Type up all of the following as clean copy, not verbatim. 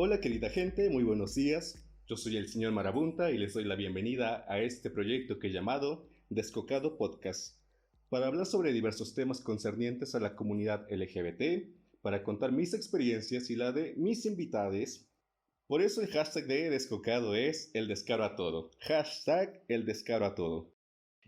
Hola querida gente, muy buenos días. Yo soy el señor Marabunta y les doy la bienvenida a este proyecto que he llamado Descocado Podcast, para hablar sobre diversos temas concernientes a la comunidad LGBT, para contar mis experiencias y la de mis invitades. Por eso el hashtag de Descocado es el descaro a todo. Hashtag el descaro a todo.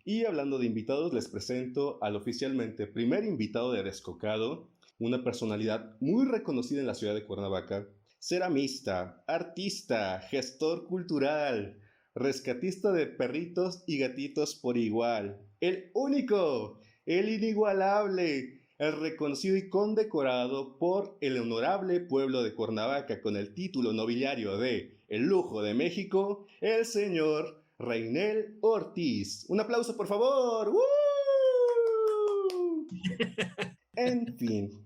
Y hablando de invitados, les presento al oficialmente primer invitado de Descocado, una personalidad muy reconocida en la ciudad de Cuernavaca, ceramista, artista, gestor cultural, rescatista de perritos y gatitos por igual, el único, el inigualable, el reconocido y condecorado por el honorable pueblo de Cuernavaca con el título nobiliario de El Lujo de México, el señor Reinel Ortiz. Un aplauso, por favor. ¡Woo! En fin,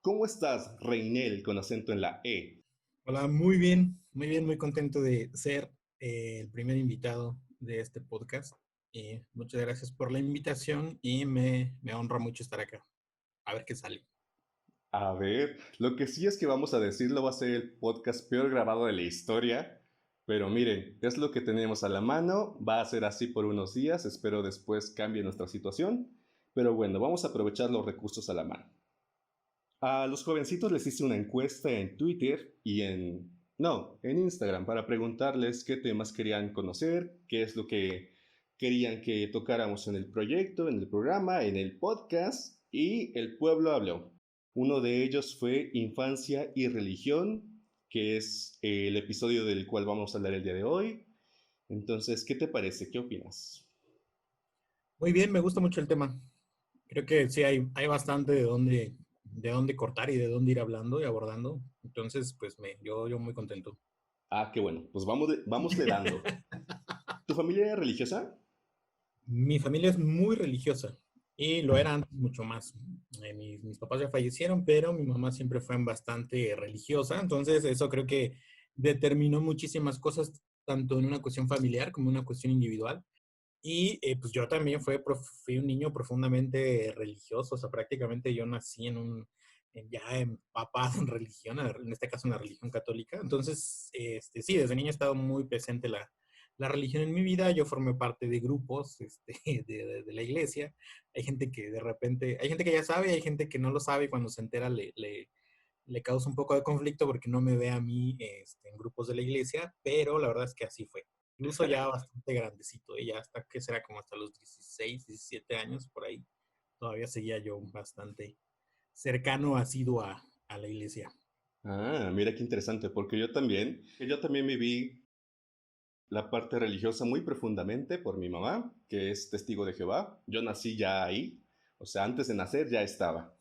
¿cómo estás, Reinel, con acento en la E? Hola, muy bien, muy contento de ser el primer invitado de este podcast. Muchas gracias por la invitación y me honra mucho estar acá. A ver qué sale. A ver, lo que sí es que vamos a decirlo, va a ser el podcast peor grabado de la historia. Pero miren, es lo que tenemos a la mano, va a ser así por unos días, espero después cambie nuestra situación. Pero bueno, vamos a aprovechar los recursos a la mano. A los jovencitos les hice una encuesta en Twitter y en Instagram para preguntarles qué temas querían conocer, qué es lo que querían que tocáramos en el proyecto, en el programa, en el podcast, y el pueblo habló. Uno de ellos fue Infancia y Religión, que es el episodio del cual vamos a hablar el día de hoy. Entonces, ¿qué te parece? ¿Qué opinas? Muy bien, me gusta mucho el tema. Creo que sí hay bastante de dónde cortar y de dónde ir hablando y abordando. Entonces, pues yo muy contento. Ah, qué bueno, pues vamosle dando. ¿Tu familia era religiosa? Mi familia es muy religiosa y lo era antes mucho más. Mis papás ya fallecieron, pero mi mamá siempre fue bastante religiosa, entonces eso creo que determinó muchísimas cosas, tanto en una cuestión familiar como en una cuestión individual. Y pues yo también fui un niño profundamente religioso, o sea, prácticamente yo nací ya empapado en religión, en este caso en la religión católica. Entonces, sí, desde niño he estado muy presente la religión en mi vida. Yo formé parte de grupos de la iglesia. Hay gente que de repente, hay gente que ya sabe, hay gente que no lo sabe y cuando se entera le causa un poco de conflicto porque no me ve a mí en grupos de la iglesia, pero la verdad es que así fue. Incluso ya bastante grandecito, ya hasta que será como hasta los 16, 17 años por ahí. Todavía seguía yo bastante cercano, asiduo a la iglesia. Ah, mira qué interesante, porque yo también viví la parte religiosa muy profundamente por mi mamá, que es testigo de Jehová. Yo nací ya ahí, o sea, antes de nacer ya estaba.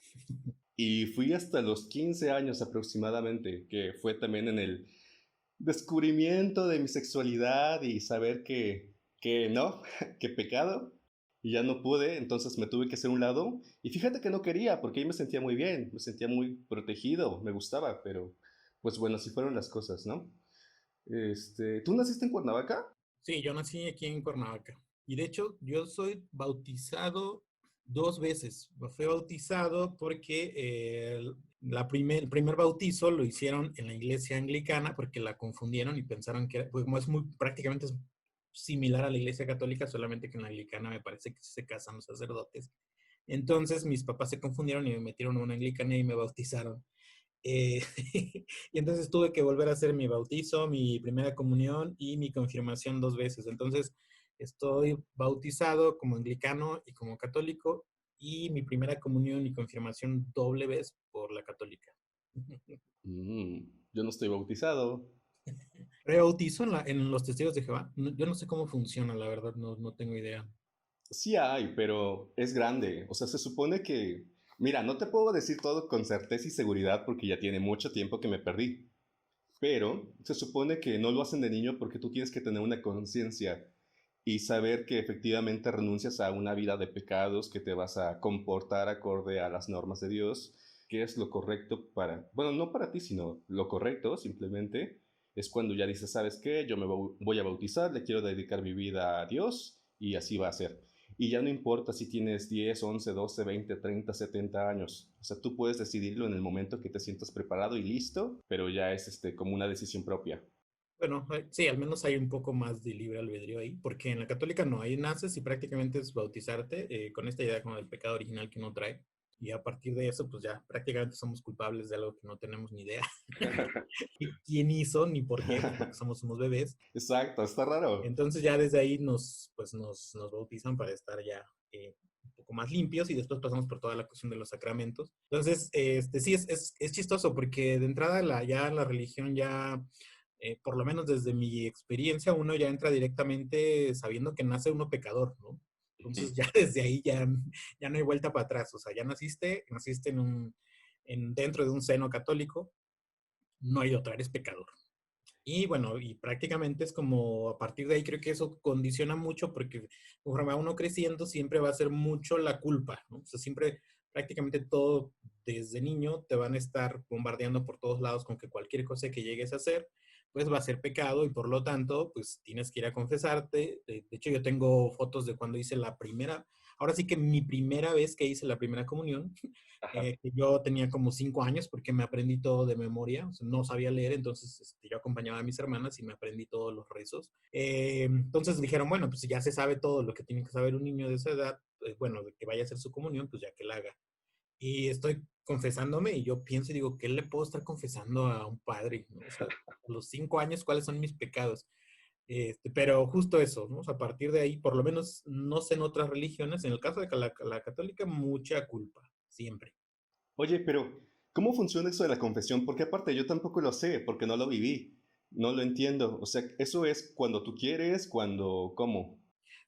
Y fui hasta los 15 años aproximadamente, que fue también en el descubrimiento de mi sexualidad y saber que no, que pecado. Y ya no pude, entonces me tuve que hacer un lado. Y fíjate que no quería, porque ahí me sentía muy bien, me sentía muy protegido, me gustaba, pero pues bueno, así fueron las cosas, ¿no? ¿Tú naciste en Cuernavaca? Sí, yo nací aquí en Cuernavaca. Y de hecho, yo soy bautizado dos veces. Fui bautizado porque el primer bautizo lo hicieron en la iglesia anglicana porque la confundieron y pensaron que pues, como es prácticamente es similar a la iglesia católica, solamente que en la anglicana me parece que sí se casan los sacerdotes. Entonces mis papás se confundieron y me metieron a una anglicana y me bautizaron. Eh, y entonces tuve que volver a hacer mi bautizo, mi primera comunión y mi confirmación dos veces. Entonces estoy bautizado como anglicano y como católico y mi primera comunión y confirmación doble vez por la católica. Mm, yo no estoy bautizado. Rebautizo en los testigos de Jehová. Yo no sé cómo funciona, la verdad, no tengo idea. Sí hay, pero es grande. O sea, se supone que... Mira, no te puedo decir todo con certeza y seguridad porque ya tiene mucho tiempo que me perdí. Pero se supone que no lo hacen de niño porque tú tienes que tener una conciencia y saber que efectivamente renuncias a una vida de pecados, que te vas a comportar acorde a las normas de Dios, que es lo correcto para, bueno, no para ti, sino lo correcto simplemente, es cuando ya dices, ¿sabes qué? Yo me voy a bautizar, le quiero dedicar mi vida a Dios y así va a ser. Y ya no importa si tienes 10, 11, 12, 20, 30, 70 años. O sea, tú puedes decidirlo en el momento que te sientas preparado y listo, pero ya es como una decisión propia. Bueno, sí, al menos hay un poco más de libre albedrío ahí, porque en la católica no, ahí naces y prácticamente es bautizarte con esta idea como del pecado original que uno trae. Y a partir de eso, pues ya prácticamente somos culpables de algo que no tenemos ni idea. ¿Quién hizo ni por qué? Pues porque somos unos bebés. Exacto, está raro. Entonces ya desde ahí nos bautizan para estar ya un poco más limpios y después pasamos por toda la cuestión de los sacramentos. Entonces, sí, es chistoso porque de entrada ya la religión ya, por lo menos desde mi experiencia, uno ya entra directamente sabiendo que nace uno pecador, ¿no? Entonces ya desde ahí ya no hay vuelta para atrás. O sea, ya naciste dentro de un seno católico, no hay de otra, eres pecador. Y bueno, y prácticamente es como a partir de ahí creo que eso condiciona mucho porque conforme a uno creciendo siempre va a ser mucho la culpa, ¿no? O sea, siempre prácticamente todo desde niño te van a estar bombardeando por todos lados con que cualquier cosa que llegues a hacer pues va a ser pecado y por lo tanto pues tienes que ir a confesarte. De hecho yo tengo fotos de cuando hice la primera, ahora sí que mi primera vez que hice la primera comunión, Ajá. que yo tenía como 5 años porque me aprendí todo de memoria, o sea, no sabía leer, entonces yo acompañaba a mis hermanas y me aprendí todos los rezos. Entonces dijeron, bueno, pues si ya se sabe todo lo que tiene que saber un niño de esa edad, bueno, de que vaya a hacer su comunión, pues ya que la haga. Y estoy confesándome y yo pienso y digo, ¿qué le puedo estar confesando a un padre? ¿No? O sea, a los 5 años, ¿cuáles son mis pecados? Pero justo eso, ¿no? O sea, a partir de ahí, por lo menos no sé en otras religiones, en el caso de la católica, mucha culpa, siempre. Oye, pero ¿cómo funciona eso de la confesión? Porque aparte yo tampoco lo sé, porque no lo viví, no lo entiendo. O sea, eso es cuando tú quieres, cuando, ¿cómo?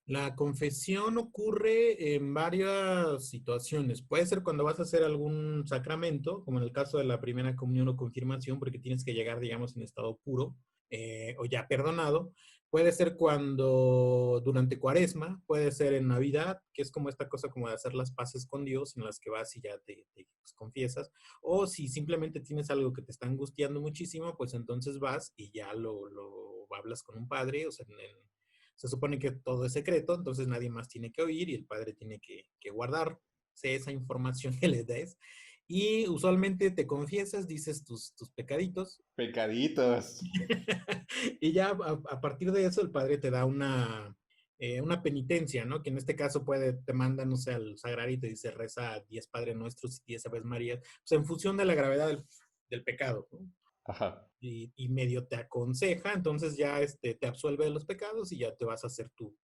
La confesión ocurre en varias situaciones. Puede ser cuando vas a hacer algún sacramento, como en el caso de la primera comunión o confirmación, porque tienes que llegar, digamos, en estado puro o ya perdonado. Puede ser cuando durante Cuaresma, puede ser en Navidad, que es como esta cosa como de hacer las paces con Dios, en las que vas y ya te pues, confiesas. O si simplemente tienes algo que te está angustiando muchísimo, pues entonces vas y ya lo hablas con un padre, o sea, se supone que todo es secreto, entonces nadie más tiene que oír y el padre tiene que guardarse esa información que le des. Y usualmente te confiesas, dices tus pecaditos. Pecaditos. Y ya a partir de eso el padre te da una penitencia, ¿no? Que en este caso te manda, no sé, al sagrario y te dice reza 10 Padre Nuestros y 10 Aves Marías, pues en función de la gravedad del pecado, ¿no? Ajá. Y medio te aconseja, entonces ya te absuelve de los pecados y ya te vas a hacer tu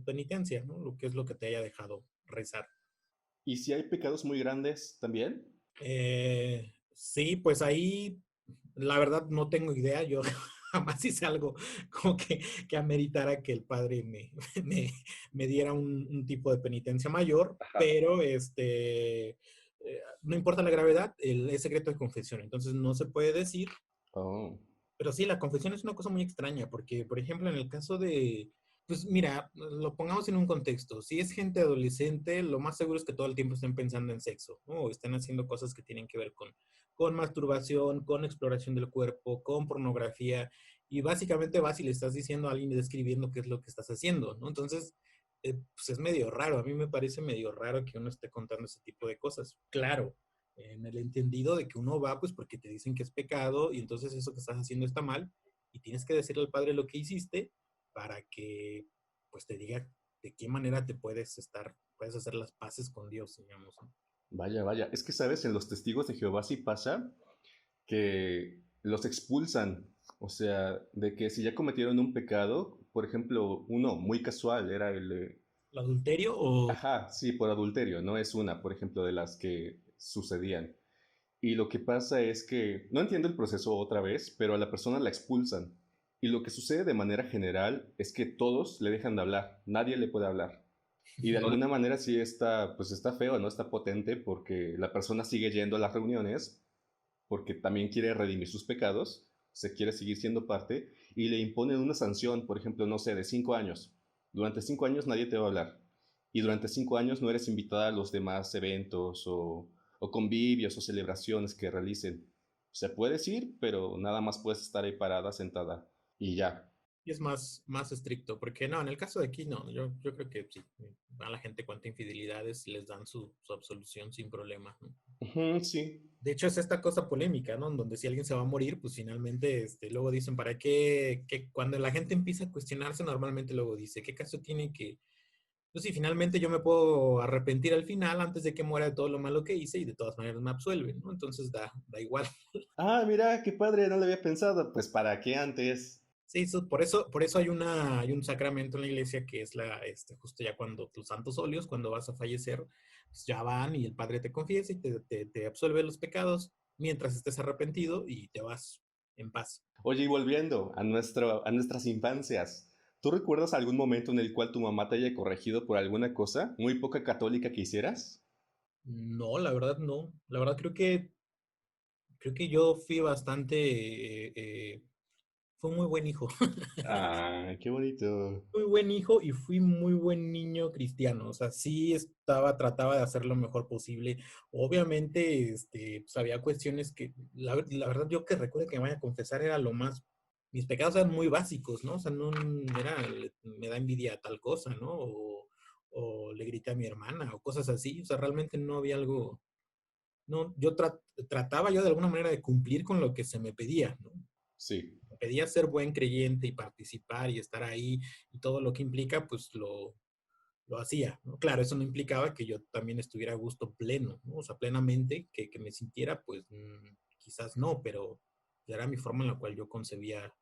penitencia, ¿no? Lo que es lo que te haya dejado rezar. ¿Y si hay pecados muy grandes también? Sí, pues ahí la verdad no tengo idea, yo jamás hice algo como que ameritara que el padre me, me diera un tipo de penitencia mayor, Ajá. pero no importa la gravedad, es secreto de confesión, entonces no se puede decir. Oh. Pero sí, la confesión es una cosa muy extraña, porque, por ejemplo, en el caso pues mira, lo pongamos en un contexto. Si es gente adolescente, lo más seguro es que todo el tiempo estén pensando en sexo, ¿no? O estén haciendo cosas que tienen que ver con masturbación, con exploración del cuerpo, con pornografía, y básicamente vas y le estás diciendo a alguien y describiendo qué es lo que estás haciendo, ¿no? Entonces, pues es medio raro, a mí me parece medio raro que uno esté contando ese tipo de cosas. Claro, en el entendido de que uno va pues porque te dicen que es pecado y entonces eso que estás haciendo está mal y tienes que decirle al padre lo que hiciste para que pues te diga de qué manera puedes hacer las paces con Dios, digamos, ¿no? Vaya, vaya. Es que, ¿sabes? En los testigos de Jehová sí pasa que los expulsan. O sea, de que si ya cometieron un pecado, por ejemplo, uno muy casual era ¿El adulterio o...? Ajá, sí, por adulterio, no es una, por ejemplo, de las que sucedían. Y lo que pasa es que, no entiendo el proceso otra vez, pero a la persona la expulsan. Y lo que sucede de manera general es que todos le dejan de hablar, nadie le puede hablar. Y de alguna manera sí está, pues está feo, ¿no? Está potente porque la persona sigue yendo a las reuniones porque también quiere redimir sus pecados, se quiere seguir siendo parte y le imponen una sanción, por ejemplo, no sé, de 5 años. Durante 5 años nadie te va a hablar y durante 5 años no eres invitada a los demás eventos o convivios o celebraciones que realicen. Se puede ir, pero nada más puedes estar ahí parada, sentada y ya. Y es más estricto, porque no, en el caso de aquí no, yo creo que sí, a la gente cuenta infidelidades les dan su absolución sin problema, ¿no? Ujú, sí. De hecho, es esta cosa polémica, ¿no? En donde si alguien se va a morir, pues finalmente, luego dicen, ¿para qué? Cuando la gente empieza a cuestionarse, normalmente luego dice, ¿qué caso tiene que? Pues sí, finalmente yo me puedo arrepentir al final antes de que muera de todo lo malo que hice y de todas maneras me absuelven, ¿no? Entonces da igual. Ah, mira, qué padre, no lo había pensado. Pues para qué antes. Sí, por eso hay un sacramento en la iglesia que es justo ya cuando tus santos óleos, cuando vas a fallecer, pues ya van y el Padre te confiesa y te absuelve los pecados mientras estés arrepentido y te vas en paz. Oye, y volviendo a nuestras infancias, ¿tú recuerdas algún momento en el cual tu mamá te haya corregido por alguna cosa muy poca católica que hicieras? No, la verdad no. La verdad creo que yo fui fue un muy buen hijo. Ah, qué bonito. Muy buen hijo y fui muy buen niño cristiano. O sea, sí trataba de hacer lo mejor posible. Obviamente, pues había cuestiones que, la verdad, yo que recuerdo que me vaya a confesar era lo más, mis pecados eran muy básicos, ¿no? O sea, no era, me da envidia tal cosa, ¿no? O le grité a mi hermana o cosas así. O sea, realmente no había algo, no, trataba yo de alguna manera de cumplir con lo que se me pedía, ¿no? Sí. Pedía ser buen creyente y participar y estar ahí y todo lo que implica, pues lo hacía, ¿no? Claro, eso no implicaba que yo también estuviera a gusto pleno, ¿no? O sea, plenamente, que me sintiera, pues quizás no, pero era mi forma en la cual yo concebía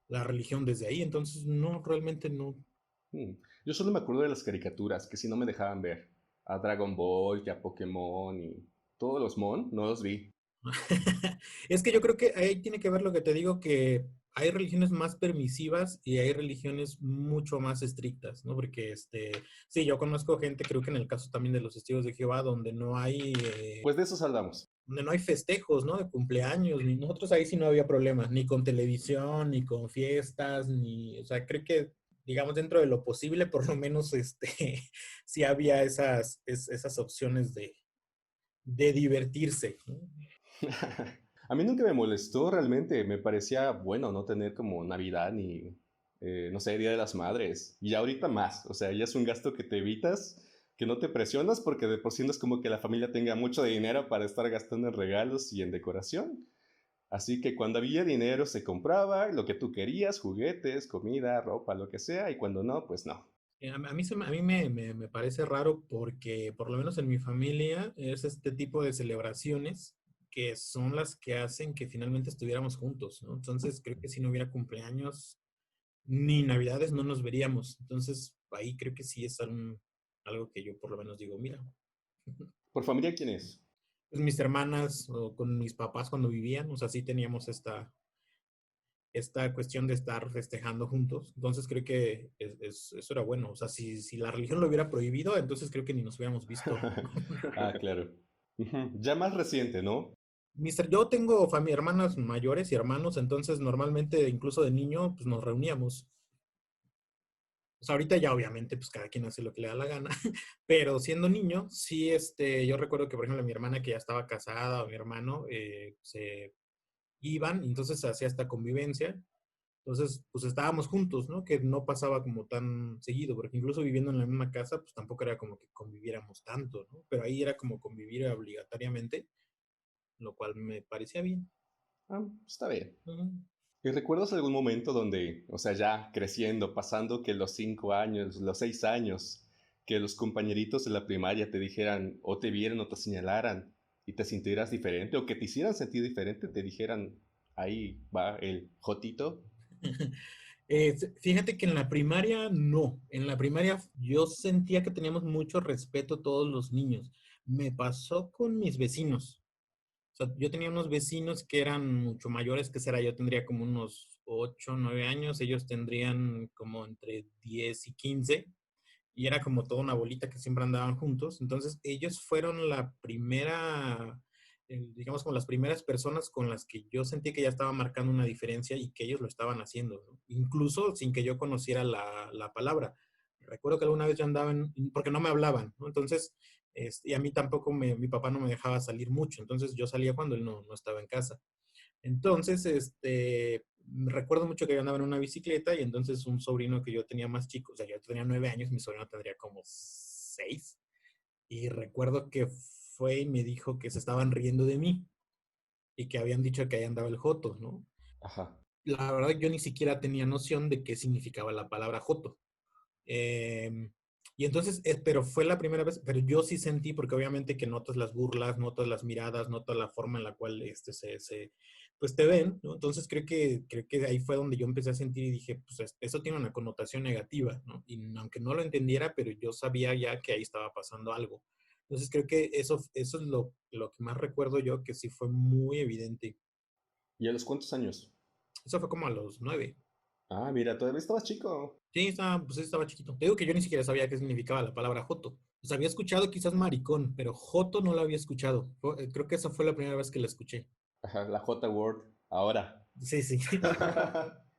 la religión desde ahí, entonces no, realmente no. Mm. Yo solo me acuerdo de las caricaturas, que si no me dejaban ver. A Dragon Ball, que a Pokémon y todos los Mon, no los vi. Es que yo creo que ahí tiene que ver lo que te digo, que hay religiones más permisivas y hay religiones mucho más estrictas, ¿no? Porque, sí, yo conozco gente, creo que en el caso también de los testigos de Jehová, Pues de eso salvamos. donde no hay festejos, ¿no? De cumpleaños, ni nosotros ahí sí no había problema, ni con televisión, ni con fiestas, o sea, creo que, digamos, dentro de lo posible, por lo menos, sí había esas opciones de divertirse, ¿no? A mí nunca me molestó realmente, me parecía bueno no tener como Navidad ni, no sé, Día de las Madres. Y ahorita más, o sea, ya es un gasto que te evitas, que no te presionas porque de por sí no es como que la familia tenga mucho dinero para estar gastando en regalos y en decoración. Así que cuando había dinero se compraba lo que tú querías, juguetes, comida, ropa, lo que sea, y cuando no, pues no. A mí me parece raro porque, por lo menos en mi familia, es este tipo de celebraciones que son las que hacen que finalmente estuviéramos juntos, ¿no? Entonces, creo que si no hubiera cumpleaños ni navidades, no nos veríamos. Entonces, ahí creo que sí es algo que yo por lo menos digo, mira, ¿Por familia quién es? pues mis hermanas o con mis papás cuando vivían, o sea, sí teníamos esta cuestión de estar festejando juntos. Entonces creo que eso era bueno. O sea, si la religión lo hubiera prohibido, entonces creo que ni nos hubiéramos visto. Ah, claro. Ujú. Ya más reciente, ¿no? Yo tengo hermanas mayores y hermanos, entonces normalmente incluso de niño pues nos reuníamos. Pues ahorita ya obviamente pues cada quien hace lo que le da la gana, pero siendo niño, sí, yo recuerdo que por ejemplo mi hermana que ya estaba casada o mi hermano se iban, entonces se hacía esta convivencia. Entonces, pues estábamos juntos, ¿no? Que no pasaba como tan seguido, porque incluso viviendo en la misma casa, pues tampoco era como que conviviéramos tanto, ¿no? Pero ahí era como convivir obligatoriamente, lo cual me parecía bien. Ah, está bien. Ujú. ¿Y recuerdas algún momento donde, o sea, ya creciendo, pasando que los 5 años, los 6 años, que los compañeritos de la primaria te dijeran o te vieran o te señalaran y te sintieras diferente o que te hicieran sentir diferente, te dijeran, ahí va el Jotito? Fíjate que en la primaria no. En la primaria yo sentía que teníamos mucho respeto todos los niños. Me pasó con mis vecinos. O sea, yo tenía unos vecinos que eran mucho mayores que será. Yo tendría como unos 8 9 años. Ellos tendrían como entre 10 y 15. Y era como toda una bolita que siempre andaban juntos. Entonces, ellos fueron digamos, como las primeras personas con las que yo sentí que ya estaba marcando una diferencia y que ellos lo estaban haciendo, ¿no? Incluso sin que yo conociera la palabra. Recuerdo que alguna vez yo andaba porque no me hablaban, ¿no? Entonces, y a mí tampoco mi papá no me dejaba salir mucho, entonces yo salía cuando él no estaba en casa. Entonces, recuerdo mucho que yo andaba en una bicicleta y entonces un sobrino que yo tenía más chico, o sea, yo tenía 9 años, mi sobrino tendría como 6, y recuerdo que fue y me dijo que se estaban riendo de mí y que habían dicho que ahí andaba el joto, ¿no? Ajá. La verdad yo ni siquiera tenía noción de qué significaba la palabra joto. Eh, y entonces, pero fue la primera vez, pero yo sí sentí, porque obviamente que notas las burlas, notas las miradas, notas la forma en la cual pues te ven, ¿no? Entonces creo que ahí fue donde yo empecé a sentir y dije, pues eso tiene una connotación negativa, ¿no? Y aunque no lo entendiera, pero yo sabía ya que ahí estaba pasando algo. Entonces creo que eso es lo que más recuerdo yo, que sí fue muy evidente. ¿Y a los cuántos años? Eso fue como a los 9. Ah, mira, todavía estabas chico. Sí, pues estaba chiquito. Te digo que yo ni siquiera sabía qué significaba la palabra joto. Pues había escuchado quizás maricón, pero joto no lo había escuchado. Creo que esa fue la primera vez que la escuché. Ajá, la J-word. Ahora. Sí, sí.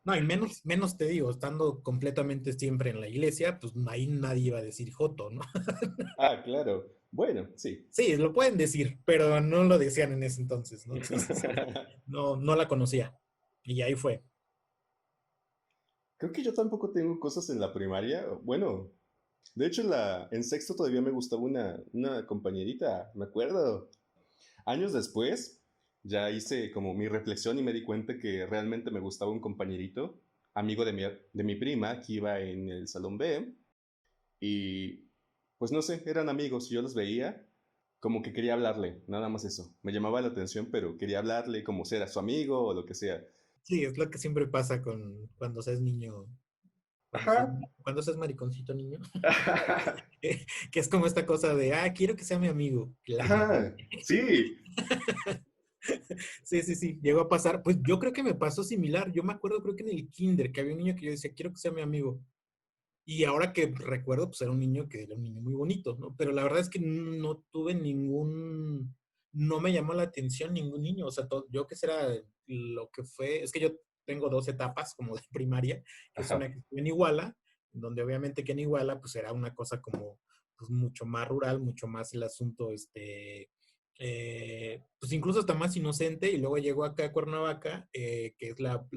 No, y menos te digo, estando completamente siempre en la iglesia, pues ahí nadie iba a decir joto, ¿no? Ah, claro. Bueno, sí. Sí, lo pueden decir, pero no lo decían en ese entonces, ¿no? Entonces, no la conocía. Y ahí fue. Creo que yo tampoco tengo cosas en la primaria. Bueno, de hecho, en sexto todavía me gustaba una compañerita, me acuerdo. Años después, ya hice como mi reflexión y me di cuenta que realmente me gustaba un compañerito, amigo de mi prima, que iba en el salón B. Y pues no sé, eran amigos, yo los veía como que quería hablarle, nada más eso. Me llamaba la atención, pero quería hablarle como si era su amigo o lo que sea. Sí, es lo que siempre pasa cuando seas niño, Ajá. cuando seas mariconcito niño. Que es como esta cosa de, quiero que sea mi amigo. Claro. Ajá, sí. Sí, sí, sí, llegó a pasar. Pues yo creo que me pasó similar. Yo me acuerdo, creo que en el kinder, que había un niño que yo decía, quiero que sea mi amigo. Y ahora que recuerdo, pues era un niño que era un niño muy bonito, ¿no? Pero la verdad es que no tuve no me llamó la atención ningún niño. O sea, yo que será lo que fue, es que yo tengo 2 etapas como de primaria, que es una Ajá. que estuve en Iguala, donde obviamente que en Iguala, pues era una cosa como, pues mucho más rural, mucho más el asunto, pues incluso hasta más inocente, y luego llegó acá a Cuernavaca, que es la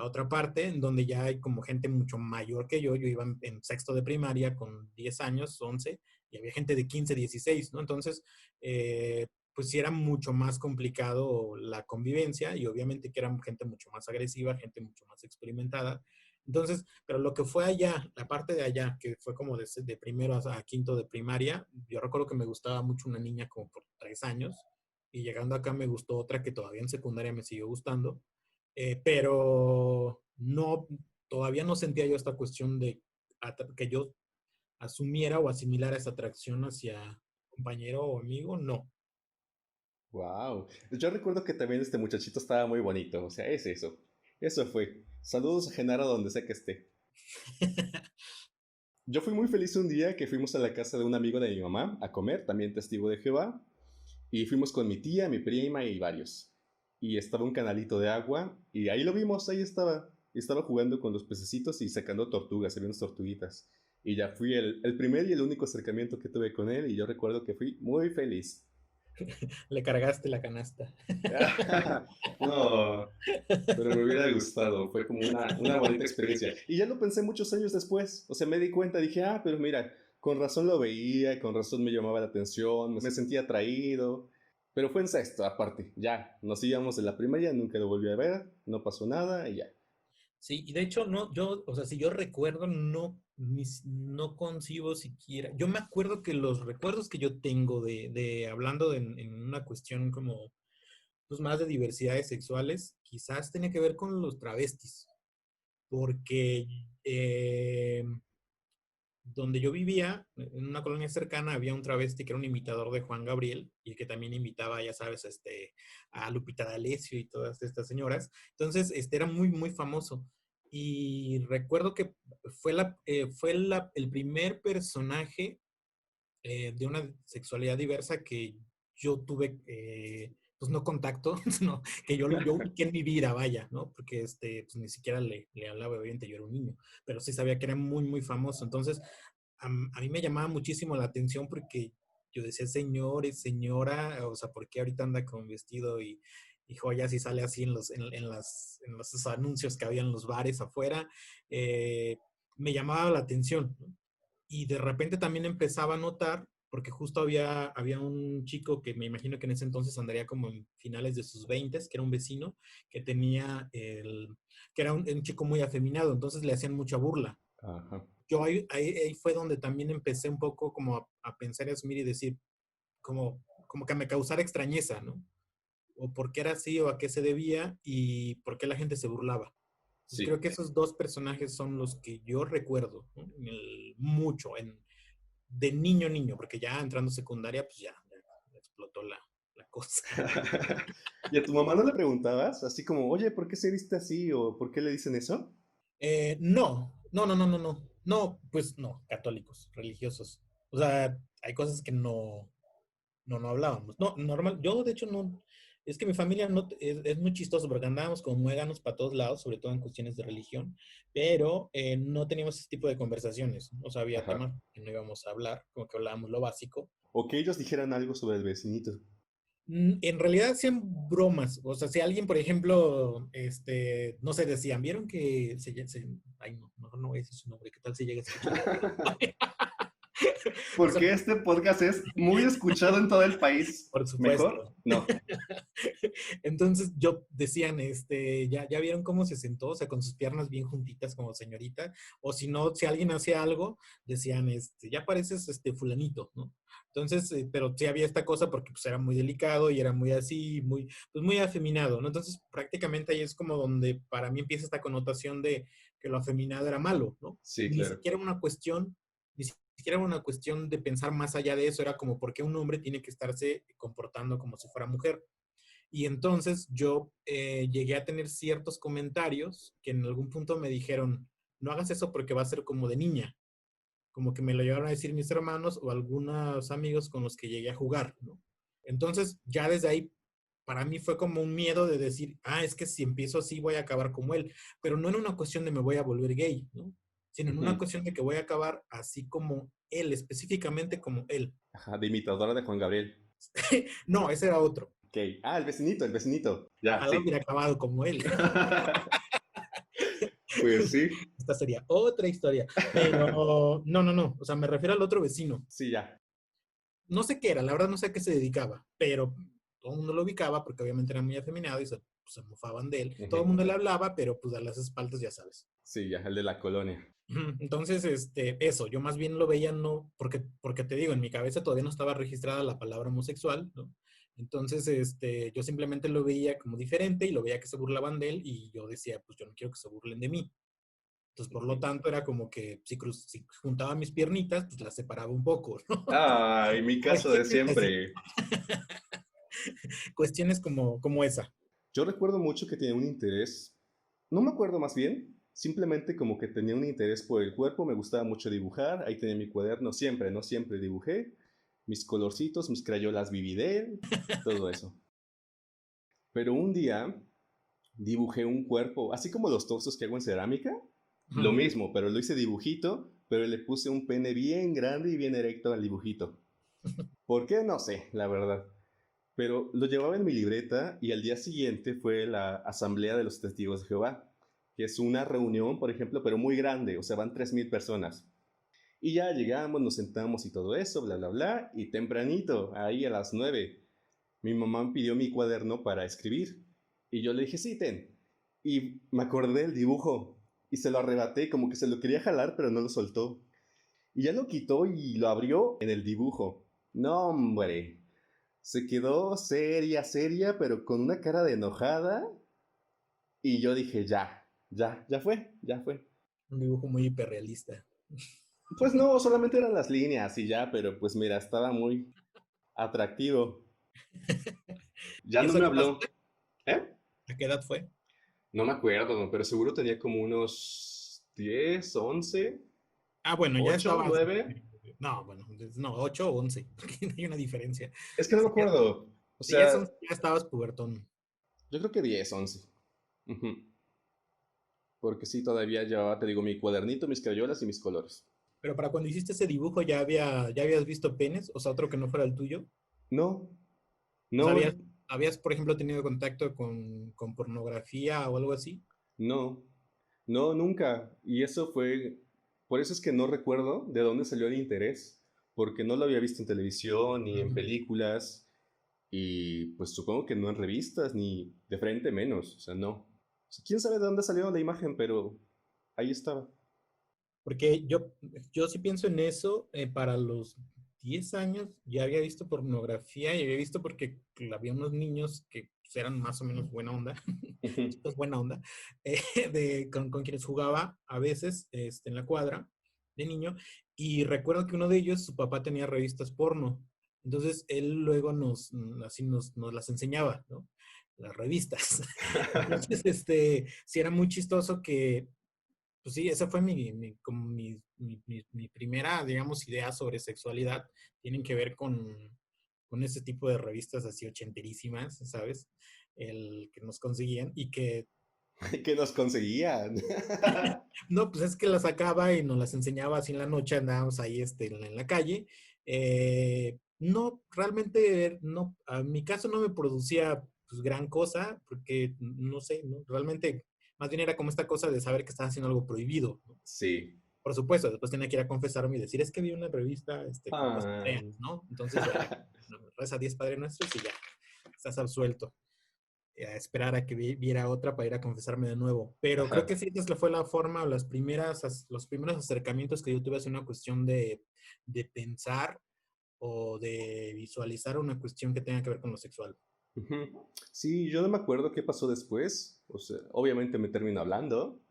otra parte, en donde ya hay como gente mucho mayor que yo iba en sexto de primaria con 10 años, 11, y había gente de 15, 16, ¿no? Entonces, pues sí era mucho más complicado la convivencia y obviamente que era gente mucho más agresiva, gente mucho más experimentada. Entonces, pero lo que fue allá, la parte de allá, que fue como de primero a quinto de primaria, yo recuerdo que me gustaba mucho una niña como por 3 años y llegando acá me gustó otra que todavía en secundaria me siguió gustando, pero no, todavía no sentía yo esta cuestión de que yo asumiera o asimilara esa atracción hacia compañero o amigo, no. Wow. Yo recuerdo que también este muchachito estaba muy bonito. O sea, es eso. Eso fue. Saludos a Genaro donde sea que esté. Yo fui muy feliz un día que fuimos a la casa de un amigo de mi mamá a comer, también testigo de Jehová. Y fuimos con mi tía, mi prima y varios. Y estaba un canalito de agua y ahí lo vimos, ahí estaba. Estaba jugando con los pececitos y sacando tortugas, había unas tortuguitas. Y ya fui el primer y el único acercamiento que tuve con él y yo recuerdo que fui muy feliz. Le cargaste la canasta. No, pero me hubiera gustado, fue como una bonita experiencia. Y ya lo pensé muchos años después, o sea, me di cuenta, dije, pero mira, con razón lo veía, con razón me llamaba la atención, me sentía atraído, pero fue en sexto, aparte, ya, nos íbamos de la primaria, nunca lo volví a ver, no pasó nada y ya. Sí, y de hecho, no, o sea, si yo recuerdo, no concibo siquiera. Yo me acuerdo que los recuerdos que yo tengo hablando en una cuestión como, pues más de diversidades sexuales, quizás tenía que ver con los travestis, porque donde yo vivía, en una colonia cercana, había un travesti que era un imitador de Juan Gabriel y que también imitaba, ya sabes, a Lupita D'Alessio y todas estas señoras. Entonces, era muy, muy famoso. Y recuerdo que fue el primer personaje de una sexualidad diversa que yo tuve, pues no contacto, no, que yo ubiqué en mi vida, vaya, ¿no? Porque pues ni siquiera le hablaba, obviamente yo era un niño, pero sí sabía que era muy, muy famoso. Entonces, a mí me llamaba muchísimo la atención porque yo decía, señor y señora, o sea, ¿por qué ahorita anda con vestido y joyas y sale así en los anuncios que había en los bares afuera, eh, me llamaba la atención, ¿no? Y de repente también empezaba a notar, porque justo había un chico que me imagino que en ese entonces andaría como en finales de sus veintes, que era un vecino, que que era un chico muy afeminado, entonces le hacían mucha burla. Ajá. Yo ahí fue donde también empecé un poco como a pensar y asumir y decir, como que me causara extrañeza, ¿no? O por qué era así, o a qué se debía, y por qué la gente se burlaba. Entonces creo Sí. que esos dos personajes son los que yo recuerdo, ¿no? Mucho, de niño, niño, porque ya entrando secundaria, pues ya explotó la cosa. ¿Y a tu mamá no le preguntabas? Así como, oye, ¿por qué se viste así? ¿O por qué le dicen eso? No. No, pues no, católicos, religiosos. O sea, hay cosas que no hablábamos. No, normal, yo de hecho no, es que mi familia no, es muy chistoso porque andábamos como muéganos para todos lados, sobre todo en cuestiones de religión, pero no teníamos ese tipo de conversaciones. O sea, había Ajá. temas que no íbamos a hablar, como que hablábamos lo básico. O que ellos dijeran algo sobre el vecinito. En realidad hacían bromas. O sea, si alguien, por ejemplo, no sé, decían, ¿vieron que ay, no, mejor no voy a decir su nombre, ¿qué tal si llega a escuchar? O sea, Porque este podcast es muy escuchado en todo el país. por ¿Mejor? supuesto. No. Entonces yo decían, ya vieron cómo se sentó, o sea, con sus piernas bien juntitas como señorita, o si no, si alguien hacía algo, decían, ya pareces fulanito, ¿no? Entonces, pero sí había esta cosa porque pues era muy delicado y era muy así, pues muy afeminado, ¿no? Entonces, prácticamente ahí es como donde para mí empieza esta connotación de que lo afeminado era malo, ¿no? Sí, Ni claro. siquiera una cuestión, ni siquiera una cuestión de pensar más allá de eso, era como por qué un hombre tiene que estarse comportando como si fuera mujer. Y entonces yo llegué a tener ciertos comentarios que en algún punto me dijeron, no hagas eso porque va a ser como de niña, como que me lo llegaron a decir mis hermanos o algunos amigos con los que llegué a jugar, ¿no? Entonces ya desde ahí para mí fue como un miedo de decir, es que si empiezo así voy a acabar como él, pero no en una cuestión de me voy a volver gay, ¿no? Sino en una Ujú. cuestión de que voy a acabar así como él, específicamente como él. Ajá, de imitadora de Juan Gabriel. No, ese era otro. Ok. Ah, el vecinito, el vecinito. Ya, Ojalá sí. hubiera acabado como él. Pues sí. Esta sería otra historia. Pero no. O sea, me refiero al otro vecino. Sí, ya. No sé qué era, la verdad no sé a qué se dedicaba, pero todo el mundo lo ubicaba porque obviamente era muy afeminado y se mofaban de él. Todo el Ujú. mundo le hablaba, pero pues a las espaldas ya sabes. Sí, ya, el de la colonia. Entonces, eso, yo más bien lo veía no, porque te digo, en mi cabeza todavía no estaba registrada la palabra homosexual, ¿no? Entonces, yo simplemente lo veía como diferente y lo veía que se burlaban de él y yo decía, pues yo no quiero que se burlen de mí. Entonces, por lo Ujú. tanto, era como que si juntaba mis piernitas, pues las separaba un poco, ¿no? Ay, mi caso de Cuestiones así, siempre. cuestiones como esa. Yo recuerdo mucho que tenía un interés, no me acuerdo más bien, simplemente como que tenía un interés por el cuerpo, me gustaba mucho dibujar, ahí tenía mi cuaderno siempre, no siempre dibujé, mis colorcitos, mis crayolas Vividel, todo eso. Pero un día dibujé un cuerpo, así como los torsos que hago en cerámica, lo Ujú. mismo, pero lo hice dibujito, pero le puse un pene bien grande y bien erecto al dibujito. ¿Por qué? No sé, la verdad. Pero lo llevaba en mi libreta y al día siguiente fue la Asamblea de los Testigos de Jehová, que es una reunión, por ejemplo, pero muy grande, o sea, van 3000 personas. Y ya llegamos, nos sentamos y todo eso, bla, bla, bla, y tempranito, ahí a las 9, mi mamá me pidió mi cuaderno para escribir. Y yo le dije, sí, ten. Y me acordé del dibujo y se lo arrebaté, como que se lo quería jalar, pero no lo soltó. Y ya lo quitó y lo abrió en el dibujo. No, hombre, se quedó seria, seria, pero con una cara de enojada. Y yo dije, ya fue, ya fue. Un dibujo muy hiperrealista. Pues no, solamente eran las líneas y ya, pero pues mira, estaba muy atractivo. Ya ¿Y no eso me qué pasó? habló. ¿Eh? ¿A qué edad fue? No me acuerdo, pero seguro tenía como unos 10, 11, Bueno, ya 8, estabas. 9. No, bueno, no, 8 o 11, porque hay una diferencia. Es que no me Si ya, acuerdo. O si ya, sea, ya estabas pubertón. yo creo que 10, 11. Ujú. Porque sí, todavía llevaba, te digo, mi cuadernito, mis crayolas y mis colores. Pero para cuando hiciste ese dibujo ya habías visto penes, o sea, otro que no fuera el tuyo. No, O no, sabías. ¿Habías, por ejemplo, tenido contacto con pornografía o algo así? No, no, nunca. Y eso fue, por eso es que no recuerdo de dónde salió el interés, porque no lo había visto en televisión ni en Ujú. películas, y pues supongo que no en revistas ni de frente menos, o sea, no. O sea, quién sabe de dónde salió la imagen, pero ahí estaba. Porque yo sí pienso en eso, para los 10 años ya había visto pornografía y había visto porque había unos niños que pues, eran más o menos buena onda, chicos buena onda, con quienes jugaba a veces en la cuadra de niño. Y recuerdo que uno de ellos, su papá tenía revistas porno. Entonces él luego así nos las enseñaba, ¿no? Las revistas. Entonces, sí era muy chistoso que pues sí, esa fue como mi primera, digamos, idea sobre sexualidad. Tienen que ver con ese tipo de revistas así ochenterísimas, ¿sabes? El que nos conseguían y que, Que nos conseguían. no, pues es que las sacaba y nos las enseñaba así en la noche, andábamos ahí en la calle. No, realmente, no, a mi caso no me producía pues gran cosa, porque no sé, ¿no? Realmente, más bien era como esta cosa de saber que estaba haciendo algo prohibido, ¿no? Sí. Por supuesto, después tenía que ir a confesarme y decir, es que vi una revista con cosas Ah. feas, ¿no? Entonces ya, reza 10 Padre Nuestros y ya, estás absuelto. A esperar a que viera otra para ir a confesarme de nuevo. Pero creo Ajá. que sí, esa fue la forma, los primeros acercamientos que yo tuve hacia una cuestión de pensar o de visualizar una cuestión que tenga que ver con lo sexual. Ujú. Sí, yo no me acuerdo qué pasó después. O sea, obviamente me terminó hablando,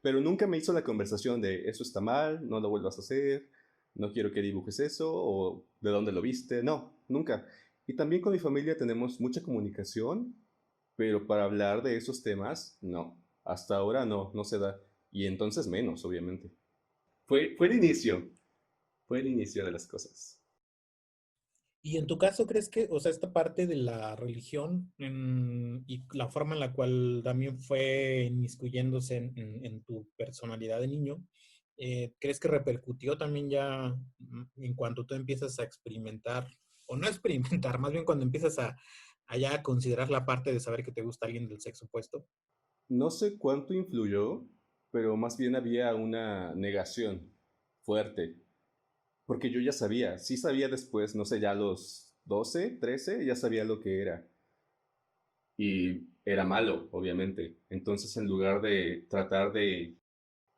pero nunca me hizo la conversación de eso está mal, no lo vuelvas a hacer, no quiero que dibujes eso, o de dónde lo viste. No, nunca. Y también con mi familia tenemos mucha comunicación, pero para hablar de esos temas, no. Hasta ahora no, no se da. Y entonces menos, obviamente. Fue el inicio, fue el inicio de las cosas. Y en tu caso, ¿crees que, o sea, esta parte de la religión y la forma en la cual también fue inmiscuyéndose en tu personalidad de niño, ¿crees que repercutió también ya en cuanto tú empiezas a experimentar, o no experimentar, más bien cuando empiezas a ya considerar la parte de saber que te gusta alguien del sexo opuesto? No sé cuánto influyó, pero más bien había una negación fuerte, porque yo ya sabía, sí sabía después, no sé, ya a los 12, 13, ya sabía lo que era. Y era malo, obviamente. Entonces, en lugar de tratar de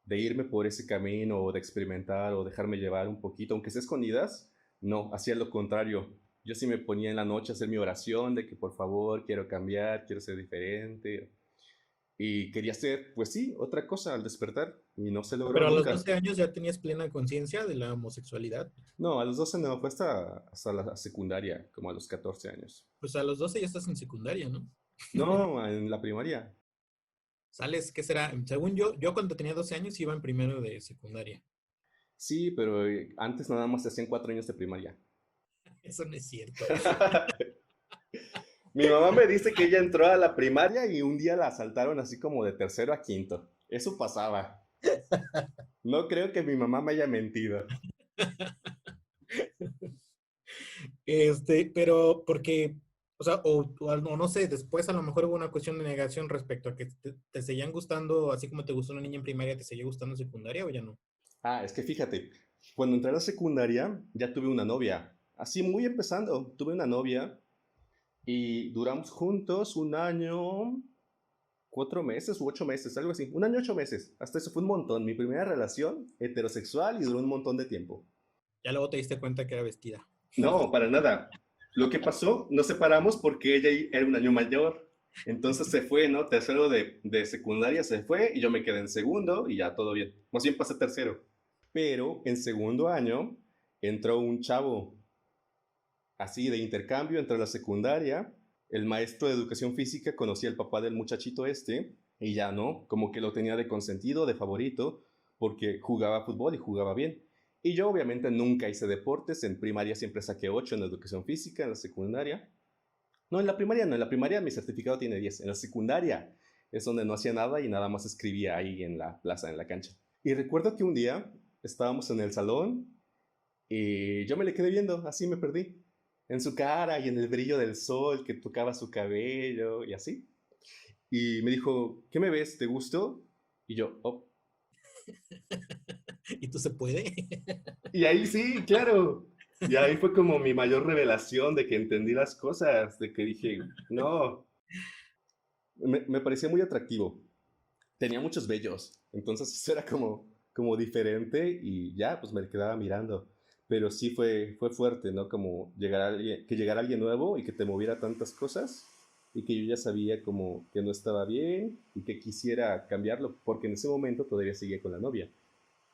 irme por ese camino o de experimentar o dejarme llevar un poquito, aunque sea escondidas, no, hacía lo contrario. Yo sí me ponía en la noche a hacer mi oración de que por favor quiero cambiar, quiero ser diferente. Y quería hacer, pues sí, otra cosa al despertar y no se logró Pero a los nunca. 12 años ya tenías plena conciencia de la homosexualidad. No, a los 12 no, fue hasta la secundaria, como a los 14 años. Pues a los 12 ya estás en secundaria, ¿no? No, en la primaria. Sales, ¿qué será? Según yo cuando tenía 12 años iba en primero de secundaria. Sí, pero antes nada más se hacían 4 años de primaria. Eso no es cierto. Mi mamá me dice que ella entró a la primaria y un día la asaltaron así como de tercero a quinto. Eso pasaba. No creo que mi mamá me haya mentido. Pero porque, o sea, o no sé, después a lo mejor hubo una cuestión de negación respecto a que te seguían gustando, así como te gustó una niña en primaria, ¿te seguía gustando en secundaria o ya no? Ah, es que fíjate, cuando entré a la secundaria ya tuve una novia. Así muy empezando, tuve una novia y duramos juntos un año, 4 meses u 8 meses, algo así. Un año, 8 meses. Hasta eso fue un montón. Mi primera relación heterosexual y duró un montón de tiempo. Ya luego te diste cuenta que era vestida. No, para nada. Lo que pasó, nos separamos porque ella era un año mayor. Entonces se fue, ¿no? Tercero de secundaria se fue y yo me quedé en segundo y ya todo bien. Más bien pasé tercero. Pero en segundo año entró un chavo así de intercambio entre la secundaria. El maestro de educación física conocía al papá del muchachito este y ya no, como que lo tenía de consentido, de favorito, porque jugaba fútbol y jugaba bien. Y yo obviamente nunca hice deportes, en primaria siempre saqué 8 en educación física, en la secundaria. No, en la primaria no, en la primaria mi certificado tiene 10, en la secundaria es donde no hacía nada y nada más escribía ahí en la plaza, en la cancha. Y recuerdo que un día estábamos en el salón y yo me le quedé viendo, así me perdí. en su cara y en el brillo del sol que tocaba su cabello y así. Y me dijo, ¿qué me ves? ¿Te gustó? Y yo, oh. ¿Y tú se puede? Y ahí sí, claro. Y ahí fue como mi mayor revelación de que entendí las cosas, de que dije, no, me parecía muy atractivo. Tenía muchos vellos, entonces eso era como diferente y ya, pues me quedaba mirando. Pero sí fue fuerte, ¿no? Como que llegara alguien nuevo y que te moviera tantas cosas y que yo ya sabía como que no estaba bien y que quisiera cambiarlo, porque en ese momento todavía seguía con la novia.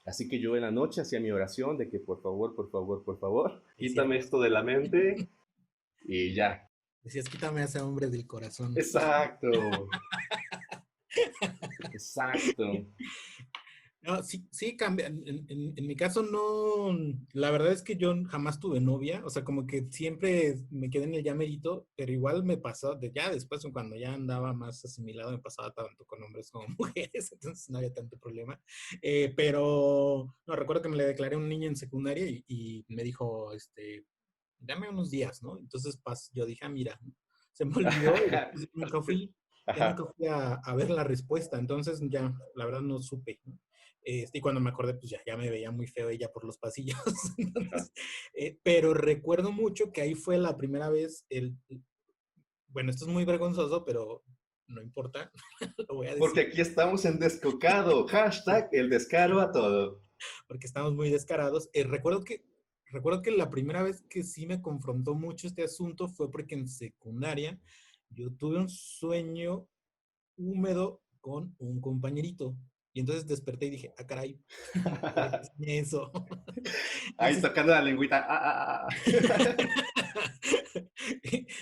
Así que yo en la noche hacía mi oración de que por favor, por favor, por favor, Es quítame cierto. esto de la mente y ya. Decías, quítame a ese hombre del corazón. Exacto, exacto. No, sí, sí cambia. En mi caso no, la verdad es que yo jamás tuve novia, o sea, como que siempre me quedé en el llamerito, pero igual me pasó, ya después cuando ya andaba más asimilado, me pasaba tanto con hombres como mujeres, entonces no había tanto problema. Pero, no, recuerdo que me le declaré a un niño en secundaria y me dijo, dame unos días, ¿no? Entonces yo dije, ah, mira, se me olvidó y después ya nunca Ajá. fui a ver la respuesta, entonces ya, la verdad no supe, ¿no? Y cuando me acordé, pues ya me veía muy feo ella por los pasillos. Ajá. Entonces, pero recuerdo mucho que ahí fue la primera vez, bueno, esto es muy vergonzoso, pero no importa, lo voy a Porque decir, aquí estamos en Descocado. Hashtag el descaro a todo. porque estamos muy descarados. Recuerdo que la primera vez que sí me confrontó mucho este asunto fue porque en secundaria yo tuve un sueño húmedo con un compañerito. Y entonces desperté y dije, ah, caray, ¿por qué soñé eso? Ahí Entonces, tocando la lengüita.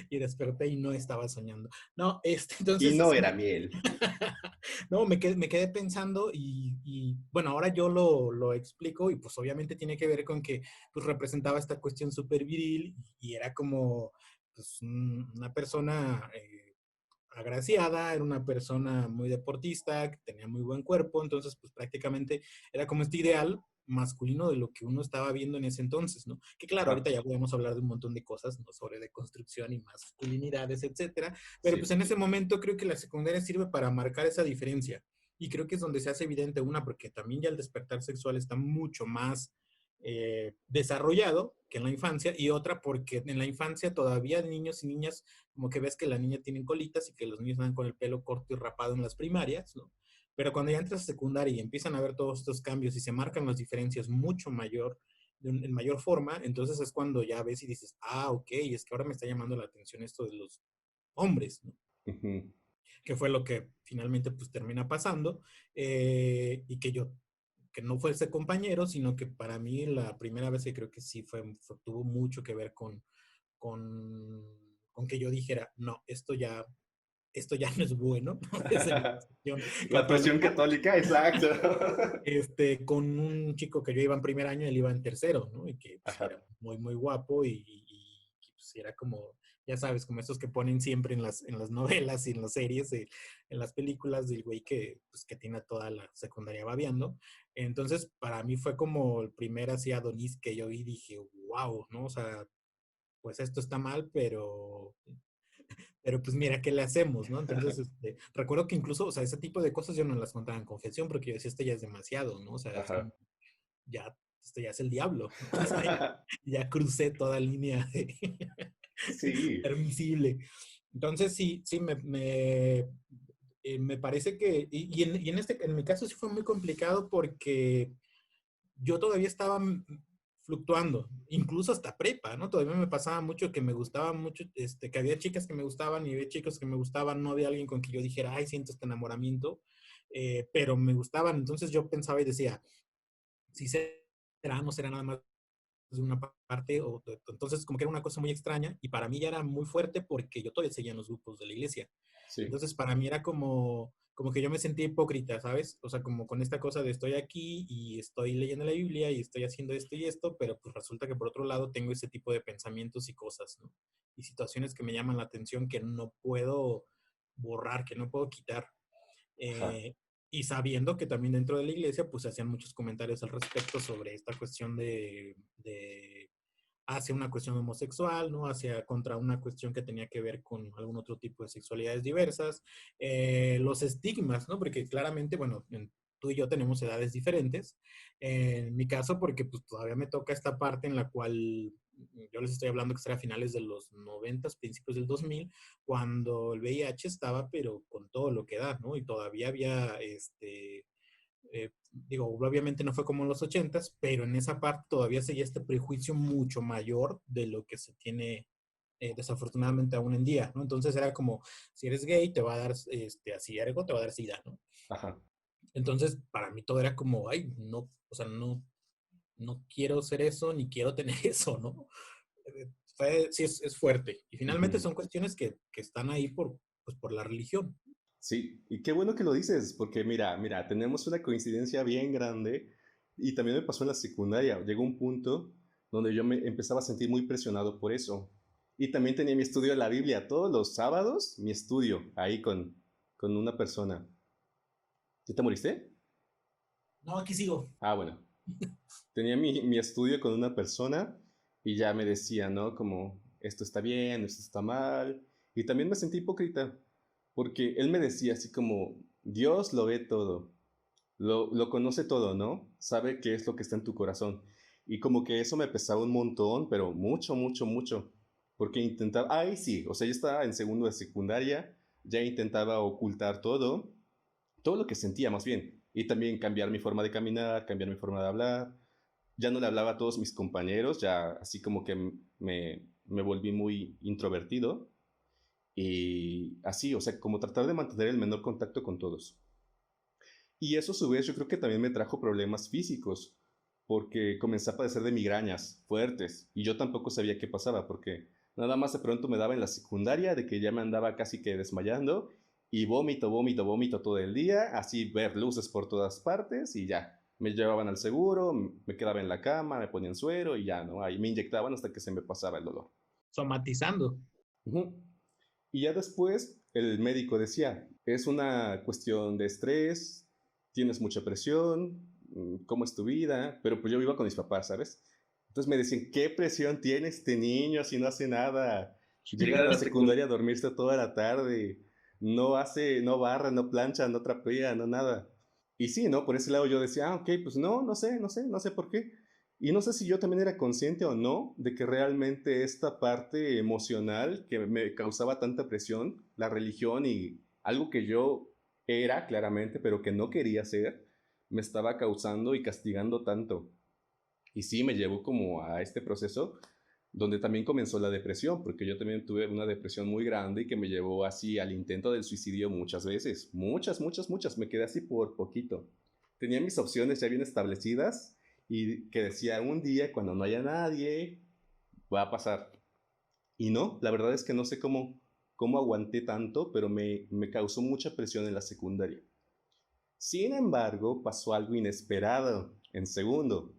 y desperté y no estaba soñando. No, Y entonces, no sí, era miel. no, me quedé pensando bueno, ahora yo lo explico y pues obviamente tiene que ver con que pues representaba esta cuestión súper viril y era como pues una persona agraciada, era una persona muy deportista, que tenía muy buen cuerpo, entonces pues prácticamente era como este ideal masculino de lo que uno estaba viendo en ese entonces, ¿no? Que claro, Ajá. ahorita ya podemos hablar de un montón de cosas, ¿no? Sobre deconstrucción y masculinidades, etcétera, pero pues Sí. en ese momento creo que la secundaria sirve para marcar esa diferencia y creo que es donde se hace evidente una, porque también ya el despertar sexual está mucho más desarrollado que en la infancia, y otra porque en la infancia todavía niños y niñas como que ves que la niña tienen colitas y que los niños andan con el pelo corto y rapado en las primarias, ¿no? Pero cuando ya entras a secundaria y empiezan a ver todos estos cambios y se marcan las diferencias mucho mayor, en mayor forma, entonces es cuando ya ves y dices, ah, ok, es que ahora me está llamando la atención esto de los hombres, ¿no? Ujú. Que fue lo que finalmente pues termina pasando, y que no fue ese compañero, sino que para mí la primera vez que creo que sí tuvo mucho que ver con que yo dijera, no, esto ya no es bueno, desde mi concepción La presión católica, católica, exacto. con un chico que yo iba en primer año, él iba en tercero, ¿no? Y que pues, Ajá. era muy, muy guapo pues, era como, ya sabes, como estos que ponen siempre en las novelas y en las series, en las películas del güey que, pues, que tiene toda la secundaria babeando. Entonces, para mí fue como el primer así Adonis que yo vi y dije, wow, ¿no? O sea, pues esto está mal, pero pues mira, ¿qué le hacemos, no? Entonces, recuerdo que incluso, o sea, ese tipo de cosas yo no las contaba en confesión porque yo decía, esto ya es demasiado, ¿no? O sea, es Ajá. como, ya, esto ya es el diablo, ¿no? O sea, ya crucé toda línea Sí. permisible. Entonces, sí, sí, me parece que, en mi caso sí fue muy complicado porque yo todavía estaba fluctuando, incluso hasta prepa, ¿no? Todavía me pasaba mucho que me gustaba mucho, que había chicas que me gustaban y había chicos que me gustaban, no había alguien con quien yo dijera, ay, siento este enamoramiento, pero me gustaban, entonces yo pensaba y decía, si será, no será nada más de una parte, entonces como que era una cosa muy extraña y para mí ya era muy fuerte porque yo todavía seguía en los grupos de la iglesia. Sí. Entonces, para mí era como que yo me sentía hipócrita, ¿sabes? O sea, como con esta cosa de estoy aquí y estoy leyendo la Biblia y estoy haciendo esto y esto, pero pues resulta que por otro lado tengo ese tipo de pensamientos y cosas, ¿no? Y situaciones que me llaman la atención que no puedo borrar, que no puedo quitar. Ajá. Eh, y sabiendo que también dentro de la iglesia, pues se hacían muchos comentarios al respecto sobre esta cuestión hacia una cuestión homosexual, ¿no? Hacia contra una cuestión que tenía que ver con algún otro tipo de sexualidades diversas, los estigmas, ¿no? Porque claramente, bueno, tú y yo tenemos edades diferentes. En mi caso, porque pues todavía me toca esta parte en la cual yo les estoy hablando que será a finales de los 90, principios del 2000, cuando el VIH estaba, pero con todo lo que da, ¿no? Y todavía había, digo, obviamente no fue como en los 80s, pero en esa parte todavía seguía este prejuicio mucho mayor de lo que se tiene desafortunadamente aún en día, ¿no? Entonces era como, si eres gay, te va a dar, así, ergo, te va a dar SIDA, ¿no? Ajá. Entonces, para mí todo era como, ay, no, o sea, no quiero ser eso, ni quiero tener eso, ¿no? Sí, es fuerte. Y finalmente Ujú. son cuestiones que están ahí pues, por la religión. Sí, y qué bueno que lo dices, porque mira, tenemos una coincidencia bien grande y también me pasó en la secundaria. Llegó un punto donde yo me empezaba a sentir muy presionado por eso. Y también tenía mi estudio de la Biblia todos los sábados, mi estudio ahí con una persona. ¿Ya te moriste? No, aquí sigo. Ah, bueno. Tenía mi estudio con una persona y ya me decía, ¿no? Como, esto está bien, esto está mal. Y también me sentí hipócrita, porque él me decía así como, Dios lo ve todo, lo conoce todo, ¿no? Sabe qué es lo que está en tu corazón. Y como que eso me pesaba un montón, pero mucho, mucho, mucho. Porque intentaba, ay sí, o sea, yo estaba en segundo de secundaria, ya intentaba ocultar todo lo que sentía más bien. Y también cambiar mi forma de caminar, cambiar mi forma de hablar. Ya no le hablaba a todos mis compañeros, ya así como que me volví muy introvertido. Y así, o sea, como tratar de mantener el menor contacto con todos. Y eso a su vez yo creo que también me trajo problemas físicos, porque comencé a padecer de migrañas fuertes y yo tampoco sabía qué pasaba, porque nada más de pronto me daba en la secundaria de que ya me andaba casi que desmayando y vómito, vómito, vómito todo el día, así ver luces por todas partes y ya. Me llevaban al seguro, me quedaba en la cama, me ponían suero y ya, ¿no? Ahí me inyectaban hasta que se me pasaba el dolor. Somatizando. Ujú. Y ya después el médico decía, es una cuestión de estrés, tienes mucha presión, ¿cómo es tu vida? Pero pues yo iba con mis papás, ¿sabes? Entonces me decían, ¿qué presión tiene este niño si no hace nada? Llega a la secundaria a dormirse toda la tarde, no hace, no barra, no plancha, no trapea, no nada. Y sí, ¿no? Por ese lado yo decía, ok, pues no sé por qué. Y no sé si yo también era consciente o no de que realmente esta parte emocional que me causaba tanta presión, la religión y algo que yo era claramente, pero que no quería ser, me estaba causando y castigando tanto. Y sí, me llevó como a este proceso donde también comenzó la depresión, porque yo también tuve una depresión muy grande y que me llevó así al intento del suicidio muchas veces. Muchas, muchas, muchas. Me quedé así por poquito. Tenía mis opciones ya bien establecidas y que decía, un día cuando no haya nadie, va a pasar. Y no, la verdad es que no sé cómo aguanté tanto, pero me causó mucha presión en la secundaria. Sin embargo, pasó algo inesperado en segundo.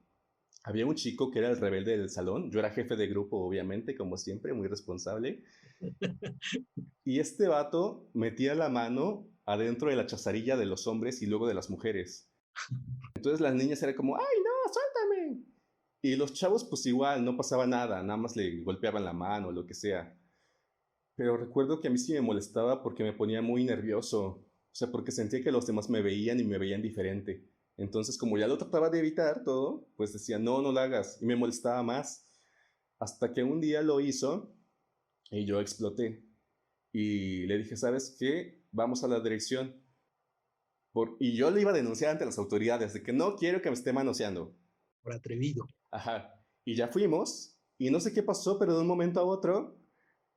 Había un chico que era el rebelde del salón. Yo era jefe de grupo, obviamente, como siempre, muy responsable. Y este vato metía la mano adentro de la chazarilla de los hombres y luego de las mujeres. Entonces las niñas eran como, ¡ay, no, suéltame! Y los chavos, pues igual, no pasaba nada, nada más le golpeaban la mano, lo que sea. Pero recuerdo que a mí sí me molestaba porque me ponía muy nervioso. O sea, porque sentía que los demás me veían y me veían diferente. Entonces, como ya lo trataba de evitar todo, pues decía, no, no lo hagas. Y me molestaba más. Hasta que un día lo hizo y yo exploté. Y le dije, ¿sabes qué? Vamos a la dirección. Y yo le iba a denunciar ante las autoridades de que no quiero que me esté manoseando. Por atrevido. Ajá. Y ya fuimos. Y no sé qué pasó, pero de un momento a otro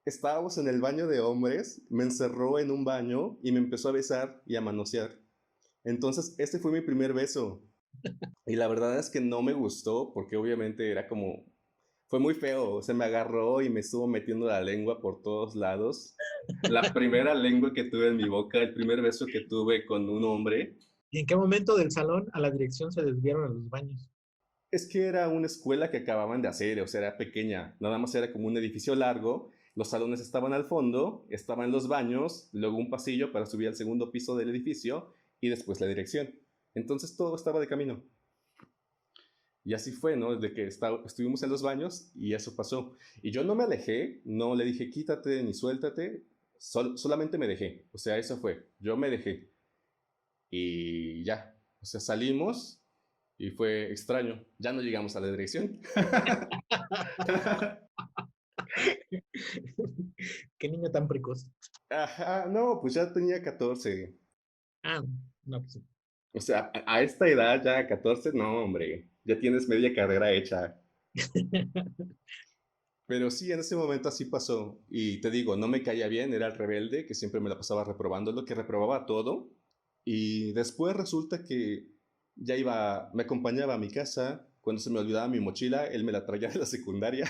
estábamos en el baño de hombres, me encerró en un baño y me empezó a besar y a manosear. Entonces, este fue mi primer beso. Y la verdad es que no me gustó porque obviamente era como, fue muy feo. Se me agarró y me estuvo metiendo la lengua por todos lados. La primera lengua que tuve en mi boca, el primer beso que tuve con un hombre. ¿Y en qué momento del salón a la dirección se desviaron a los baños? Es que era una escuela que acababan de hacer, o sea, era pequeña, nada más era como un edificio largo, los salones estaban al fondo, estaban los baños, luego un pasillo para subir al segundo piso del edificio y después la dirección. Entonces todo estaba de camino. Y así fue, ¿no? Desde que estuvimos en los baños y eso pasó. Y yo no me alejé, no le dije quítate ni suéltate, solamente me dejé. O sea, eso fue. Yo me dejé. Y ya. O sea, salimos y fue extraño. Ya no llegamos a la dirección. Qué niño tan precoz. Ajá, no, pues ya tenía 14. Ah, no, pues sí. O sea, a esta edad ya 14, no, hombre. Ya tienes media carrera hecha. Pero sí, en ese momento así pasó. Y te digo, no me caía bien, era el rebelde, que siempre me la pasaba reprobándolo, que reprobaba todo. Y después resulta que ya iba, me acompañaba a mi casa, cuando se me olvidaba mi mochila, él me la traía de la secundaria.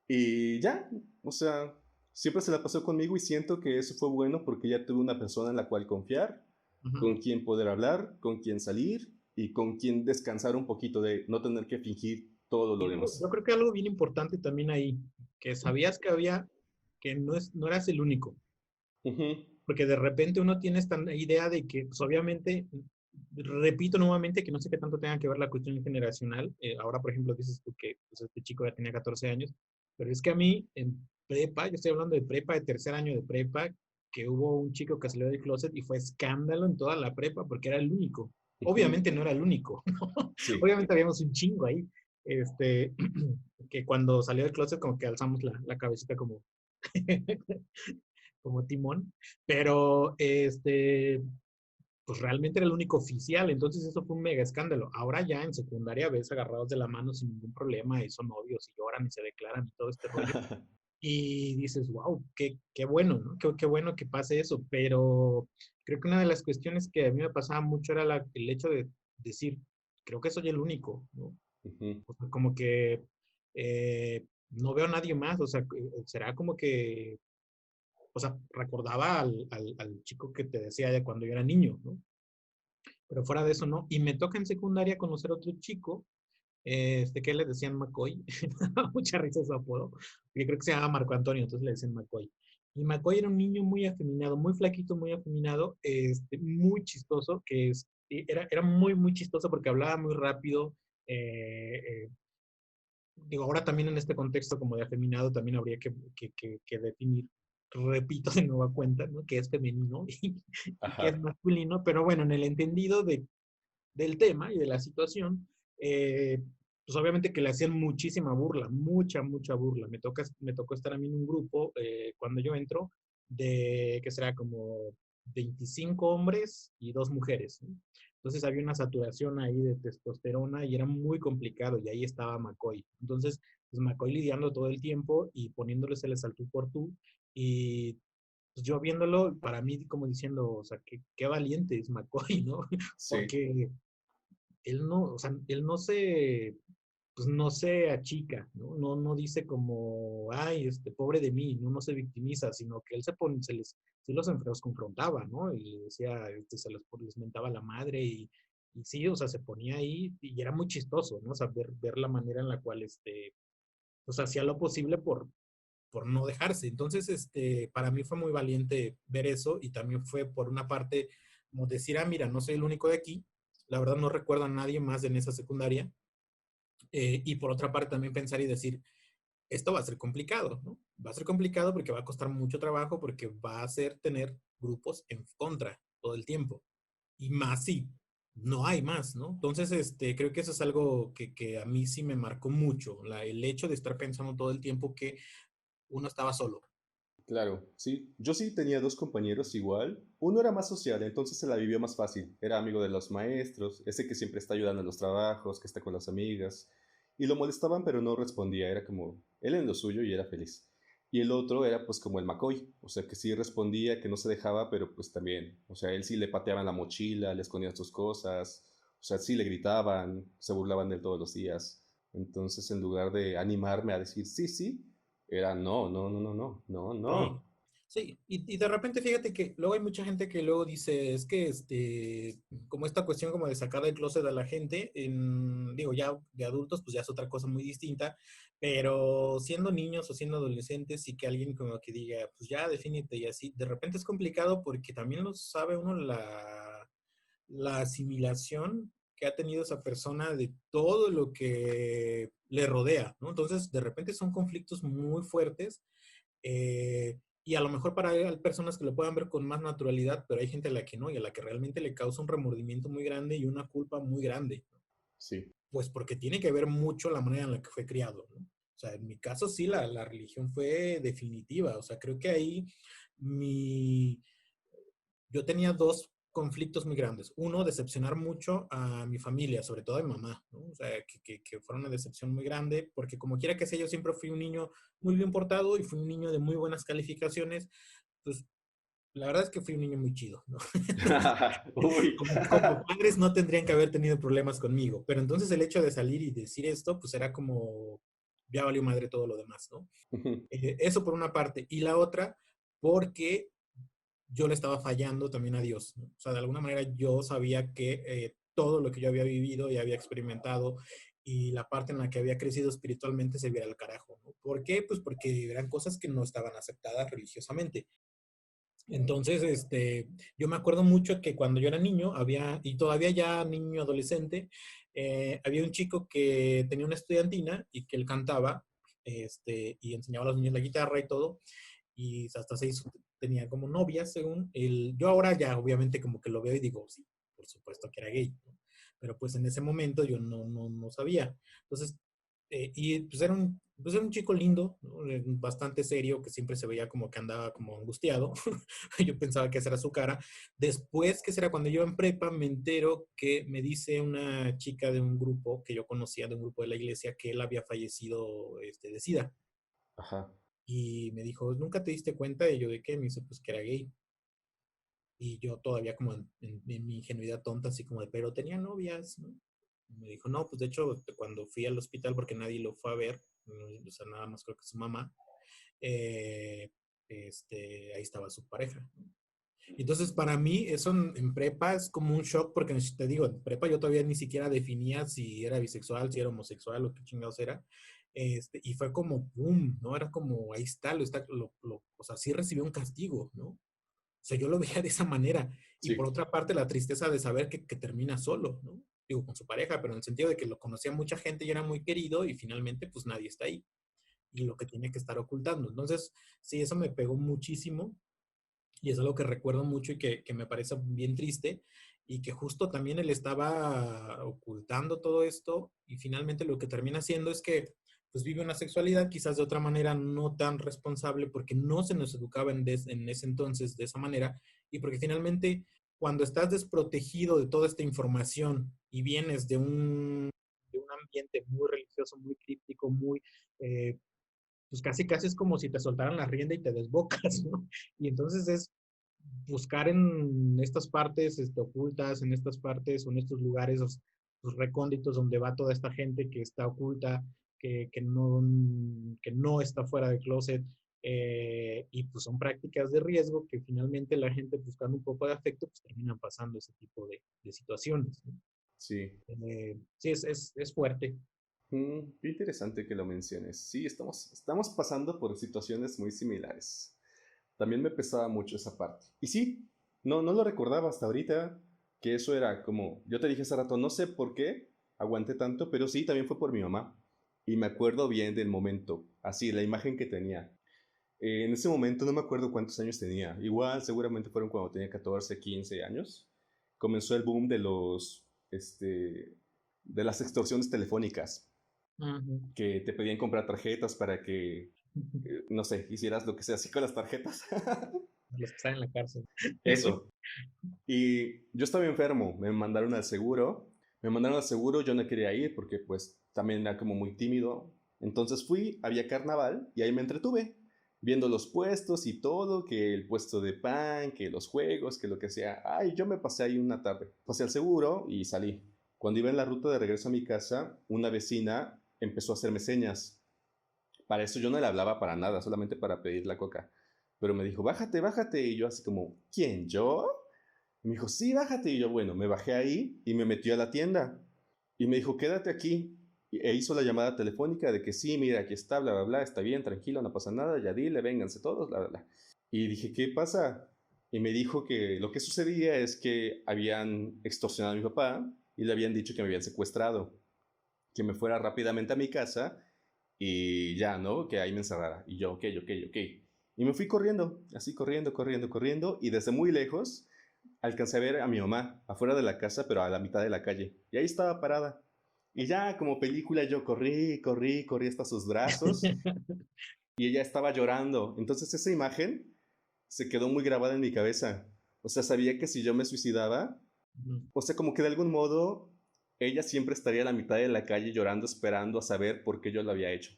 Y ya, o sea, siempre se la pasó conmigo y siento que eso fue bueno porque ya tuve una persona en la cual confiar, Ujú. con quien poder hablar, con quien salir y con quien descansar un poquito de no tener que fingir todo lo Y luego, yo demás. creo que algo bien importante también ahí, que sabías que había, que no eras el único, Ujú. porque de repente uno tiene esta idea de que, pues obviamente, repito nuevamente que no sé qué tanto tenga que ver la cuestión generacional. Ahora, por ejemplo, dices tú que pues, este chico ya tenía 14 años, pero es que a mí en prepa, yo estoy hablando de prepa, de tercer año de prepa, que hubo un chico que salió del closet y fue escándalo en toda la prepa porque era el único. Ujú. Obviamente no era el único, ¿no? Sí. Obviamente habíamos un chingo ahí, este, que cuando salió del closet como que alzamos la cabecita como, como timón, pero pues realmente era el único oficial, entonces eso fue un mega escándalo. Ahora ya en secundaria ves agarrados de la mano sin ningún problema y son novios y lloran y se declaran y todo este rollo. Y dices, wow, qué bueno, ¿no? Qué bueno que pase eso, pero creo que una de las cuestiones que a mí me pasaba mucho era el hecho de decir, creo que soy el único, ¿no? Ujú. O sea, como que no veo a nadie más, o sea, será como que, o sea, recordaba al chico que te decía de cuando yo era niño, ¿no? Pero fuera de eso, no. Y me toca en secundaria conocer a otro chico, que le decían McCoy. Mucha risa su apodo. Porque creo que se llama Marco Antonio, entonces le decían McCoy. Y McCoy era un niño muy afeminado, muy flaquito, muy afeminado, muy chistoso, era muy, muy chistoso porque hablaba muy rápido. eh, eh, Digo, ahora también en este contexto como de afeminado también habría que definir, repito de nueva cuenta, ¿no? Que es femenino y que es Ajá. masculino, pero bueno, en el entendido del tema y de la situación, pues obviamente que le hacían muchísima burla, mucha burla. Me tocó estar a mí en un grupo cuando yo entro que será como 25 hombres y 2 mujeres, ¿no? Entonces había una saturación ahí de testosterona y era muy complicado y ahí estaba McCoy. Entonces, pues McCoy lidiando todo el tiempo y poniéndoles el al tú por tú y pues yo viéndolo, para mí como diciendo, o sea, qué valiente es McCoy, ¿no? Sí. Porque él no, o sea, él no se, pues no se achica, ¿no? No dice como, ay, pobre de mí, no se victimiza, sino que él los confrontaba, ¿no? Y decía, les mentaba la madre y sí, o sea, se ponía ahí y era muy chistoso, ¿no? O sea, ver la manera en la cual, pues hacía lo posible por no dejarse. Entonces, para mí fue muy valiente ver eso y también fue por una parte como decir, ah, mira, no soy el único de aquí, la verdad no recuerdo a nadie más en esa secundaria, y por otra parte también pensar y decir, esto va a ser complicado, ¿no? Va a ser complicado porque va a costar mucho trabajo, porque va a ser tener grupos en contra todo el tiempo. Y más si no hay más, ¿no? Entonces, creo que eso es algo que a mí sí me marcó mucho, el hecho de estar pensando todo el tiempo que uno estaba solo. Claro, sí. Yo sí tenía dos compañeros igual. Uno era más social, entonces se la vivió más fácil. Era amigo de los maestros, ese que siempre está ayudando en los trabajos, que está con las amigas. Y lo molestaban, pero no respondía. Era como él en lo suyo y era feliz. Y el otro era pues como el McCoy, o sea que sí respondía, que no se dejaba, pero pues también, o sea, él sí le pateaban la mochila, le escondían sus cosas, o sea, sí le gritaban, se burlaban de él todos los días. Entonces, en lugar de animarme a decir sí, sí, era no, no, no, no, no, no, Sí, no. sí, y de repente fíjate que luego hay mucha gente que luego dice, es que como esta cuestión como de sacar del closet a la gente, digo, ya de adultos, pues ya es otra cosa muy distinta, pero siendo niños o siendo adolescentes y que alguien como que diga, pues ya defínete y así, de repente es complicado porque también no sabe uno la asimilación que ha tenido esa persona de todo lo que le rodea, ¿no? Entonces, de repente son conflictos muy fuertes y a lo mejor hay personas que lo puedan ver con más naturalidad, pero hay gente a la que no y a la que realmente le causa un remordimiento muy grande y una culpa muy grande, ¿no? Sí. Pues porque tiene que ver mucho la manera en la que fue criado, ¿no? O sea, en mi caso sí, la religión fue definitiva. O sea, creo que ahí mi, yo tenía dos conflictos muy grandes. Uno, decepcionar mucho a mi familia, sobre todo a mi mamá, ¿no? O sea, que fue una decepción muy grande, porque como quiera que sea, yo siempre fui un niño muy bien portado y fui un niño de muy buenas calificaciones. Pues la verdad es que fui un niño muy chido, ¿no? Uy. Como padres no tendrían que haber tenido problemas conmigo, pero entonces el hecho de salir y decir esto, pues era como, ya valió madre todo lo demás, ¿no? Eso por una parte. Y la otra, porque yo le estaba fallando también a Dios, ¿no? O sea, de alguna manera yo sabía que todo lo que yo había vivido y había experimentado y la parte en la que había crecido espiritualmente se viera al carajo, ¿no? ¿Por qué? Pues porque eran cosas que no estaban aceptadas religiosamente. Entonces, yo me acuerdo mucho que cuando yo era niño, y todavía ya niño adolescente, había un chico que tenía una estudiantina y que él cantaba, y enseñaba a los niños la guitarra y todo, y hasta tenía como novia, según él. Yo ahora ya obviamente como que lo veo y digo, sí, por supuesto que era gay, ¿no? Pero pues en ese momento yo no sabía. Entonces, y pues era un chico lindo, ¿no? Bastante serio, que siempre se veía como que andaba como angustiado. Yo pensaba que esa era su cara. Después, que será cuando yo en prepa, me entero que me dice una chica de un grupo que yo conocía, de un grupo de la iglesia, que él había fallecido de SIDA. Ajá. Y me dijo, ¿nunca te diste cuenta? Y yo, ¿de qué? Me dice, pues que era gay. Y yo todavía como en mi ingenuidad tonta, así como de, pero tenía novias, ¿no? Y me dijo, no, pues de hecho, cuando fui al hospital, porque nadie lo fue a ver, o sea, nada más creo que su mamá, eh, ahí estaba su pareja, ¿no? Entonces, para mí, eso en prepa es como un shock, porque te digo, en prepa yo todavía ni siquiera definía si era bisexual, si era homosexual o qué chingados era. Y fue como, boom, ¿no? Era como, ahí está, o sea, sí recibió un castigo, ¿no? O sea, yo lo veía de esa manera. Y por Sí. otra parte, la tristeza de saber que termina solo, ¿no? Digo, con su pareja, pero en el sentido de que lo conocía mucha gente y era muy querido y finalmente, pues nadie está ahí. Y lo que tiene que estar ocultando. Entonces, sí, eso me pegó muchísimo y es algo que recuerdo mucho y que me parece bien triste y que justo también él estaba ocultando todo esto y finalmente lo que termina haciendo es que pues vive una sexualidad quizás de otra manera no tan responsable porque no se nos educaba en ese entonces de esa manera y porque finalmente cuando estás desprotegido de toda esta información y vienes de un ambiente muy religioso, muy críptico, pues casi casi es como si te soltaran la rienda y te desbocas, ¿no? Y entonces es buscar en estas partes ocultas, en estas partes o en estos lugares los recónditos donde va toda esta gente que está oculta, que no está fuera del closet, y pues son prácticas de riesgo que finalmente la gente buscando un poco de afecto pues terminan pasando ese tipo de situaciones, ¿no? Sí. Sí, es fuerte. Qué interesante que lo menciones. Sí, estamos pasando por situaciones muy similares. También me pesaba mucho esa parte. Y sí, no lo recordaba hasta ahorita, que eso era como, yo te dije hace rato, no sé por qué aguanté tanto, pero sí, también fue por mi mamá. Y me acuerdo bien del momento, así, la imagen que tenía. En ese momento no me acuerdo cuántos años tenía. Igual, seguramente fueron cuando tenía 14, 15 años. Comenzó el boom de las extorsiones telefónicas, Ujú. que te pedían comprar tarjetas para que, no sé, hicieras lo que sea así con las tarjetas. Los que están en la cárcel. Eso. Y yo estaba enfermo, me mandaron al seguro, yo no quería ir porque pues también era como muy tímido. Entonces fui, había carnaval y ahí me entretuve, viendo los puestos y todo, que el puesto de pan, que los juegos, que lo que sea. Ay, yo me pasé ahí una tarde. Pasé al seguro y salí. Cuando iba en la ruta de regreso a mi casa, una vecina empezó a hacerme señas. Para eso yo no le hablaba para nada, solamente para pedir la coca. Pero me dijo, bájate, bájate. Y yo así como, ¿quién, yo? Y me dijo, sí, bájate. Y yo, bueno, me bajé ahí y me metió a la tienda. Y me dijo, quédate aquí. E hizo la llamada telefónica de que sí, mira, aquí está, bla, bla, bla, está bien, tranquilo, no pasa nada, ya dile, vénganse todos, bla, bla, bla. Y dije, ¿qué pasa? Y me dijo que lo que sucedía es que habían extorsionado a mi papá y le habían dicho que me habían secuestrado, que me fuera rápidamente a mi casa y ya, ¿no? Que ahí me encerrara. Y yo, ok, ok, ok. Y me fui corriendo, así corriendo, corriendo, corriendo, y desde muy lejos alcancé a ver a mi mamá afuera de la casa, pero a la mitad de la calle. Y ahí estaba parada. Y ya como película yo corrí, corrí, corrí hasta sus brazos y ella estaba llorando. Entonces esa imagen se quedó muy grabada en mi cabeza. O sea, sabía que si yo me suicidaba, Ujú. o sea, como que de algún modo ella siempre estaría a la mitad de la calle llorando, esperando a saber por qué yo lo había hecho.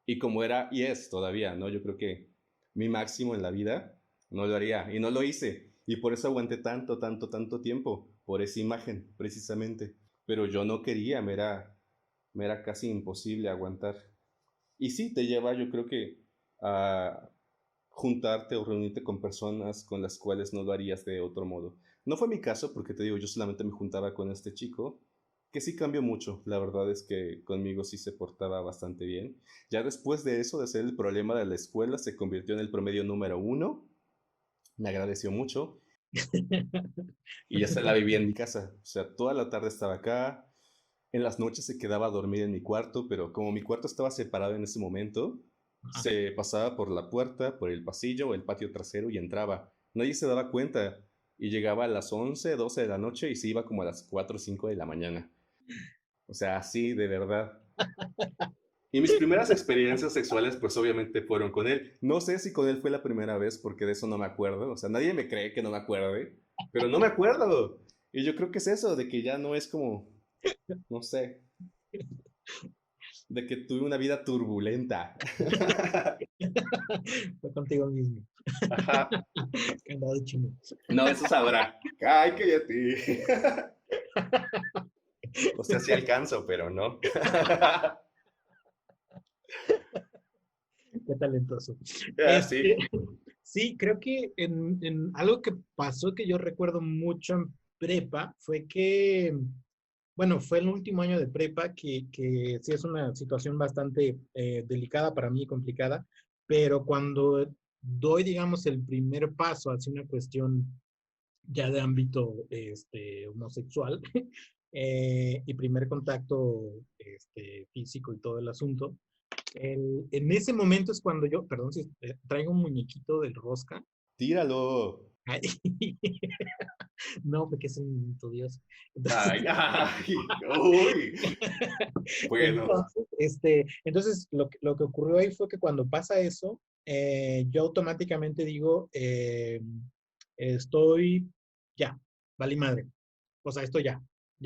Y como era, y es todavía, ¿no? Yo creo que mi máximo en la vida no lo haría. Y no lo hice. Y por eso aguanté tanto, tanto, tanto tiempo. Por esa imagen, precisamente. Pero yo no quería, me era casi imposible aguantar. Y sí, te lleva, yo creo que a juntarte o reunirte con personas con las cuales no lo harías de otro modo. No fue mi caso, porque te digo, yo solamente me juntaba con este chico, que sí cambió mucho. La verdad es que conmigo sí se portaba bastante bien. Ya después de eso, de ser el problema de la escuela, se convirtió en el promedio número uno. Me agradeció mucho y ya se la vivía en mi casa. O sea, toda la tarde estaba acá. En las noches se quedaba a dormir en mi cuarto, pero como mi cuarto estaba separado en ese momento, Ajá. se pasaba por la puerta, por el pasillo o el patio trasero y entraba. Nadie se daba cuenta y llegaba a las 11, 12 de la noche y se iba como a las 4 o 5 de la mañana. O sea, así, de verdad. Y mis primeras experiencias sexuales, pues obviamente fueron con él. No sé si con él fue la primera vez, porque de eso no me acuerdo. O sea, nadie me cree que no me acuerde, pero no me acuerdo. Y yo creo que es eso, de que ya no es como, no sé, de que tuve una vida turbulenta. Fue contigo mismo. Ajá. Candado de chino. No, eso sabrá. Ay, cállate. O sea, sí alcanzo, pero no. Qué talentoso. Ah, Este, sí. sí, creo que en algo que pasó que yo recuerdo mucho en prepa fue que, bueno, fue el último año de prepa que sí es una situación bastante delicada para mí, complicada, pero cuando doy, digamos, el primer paso hacia una cuestión ya de ámbito homosexual y primer contacto físico y todo el asunto, en ese momento es cuando yo, perdón si traigo un muñequito del Rosca. Tíralo. Ay, no, porque es un niñito Dios. Entonces, Ay, ay, uy. Bueno, entonces lo que ocurrió ahí fue que cuando pasa eso, yo automáticamente digo, estoy, ya, valí madre. O sea, esto ya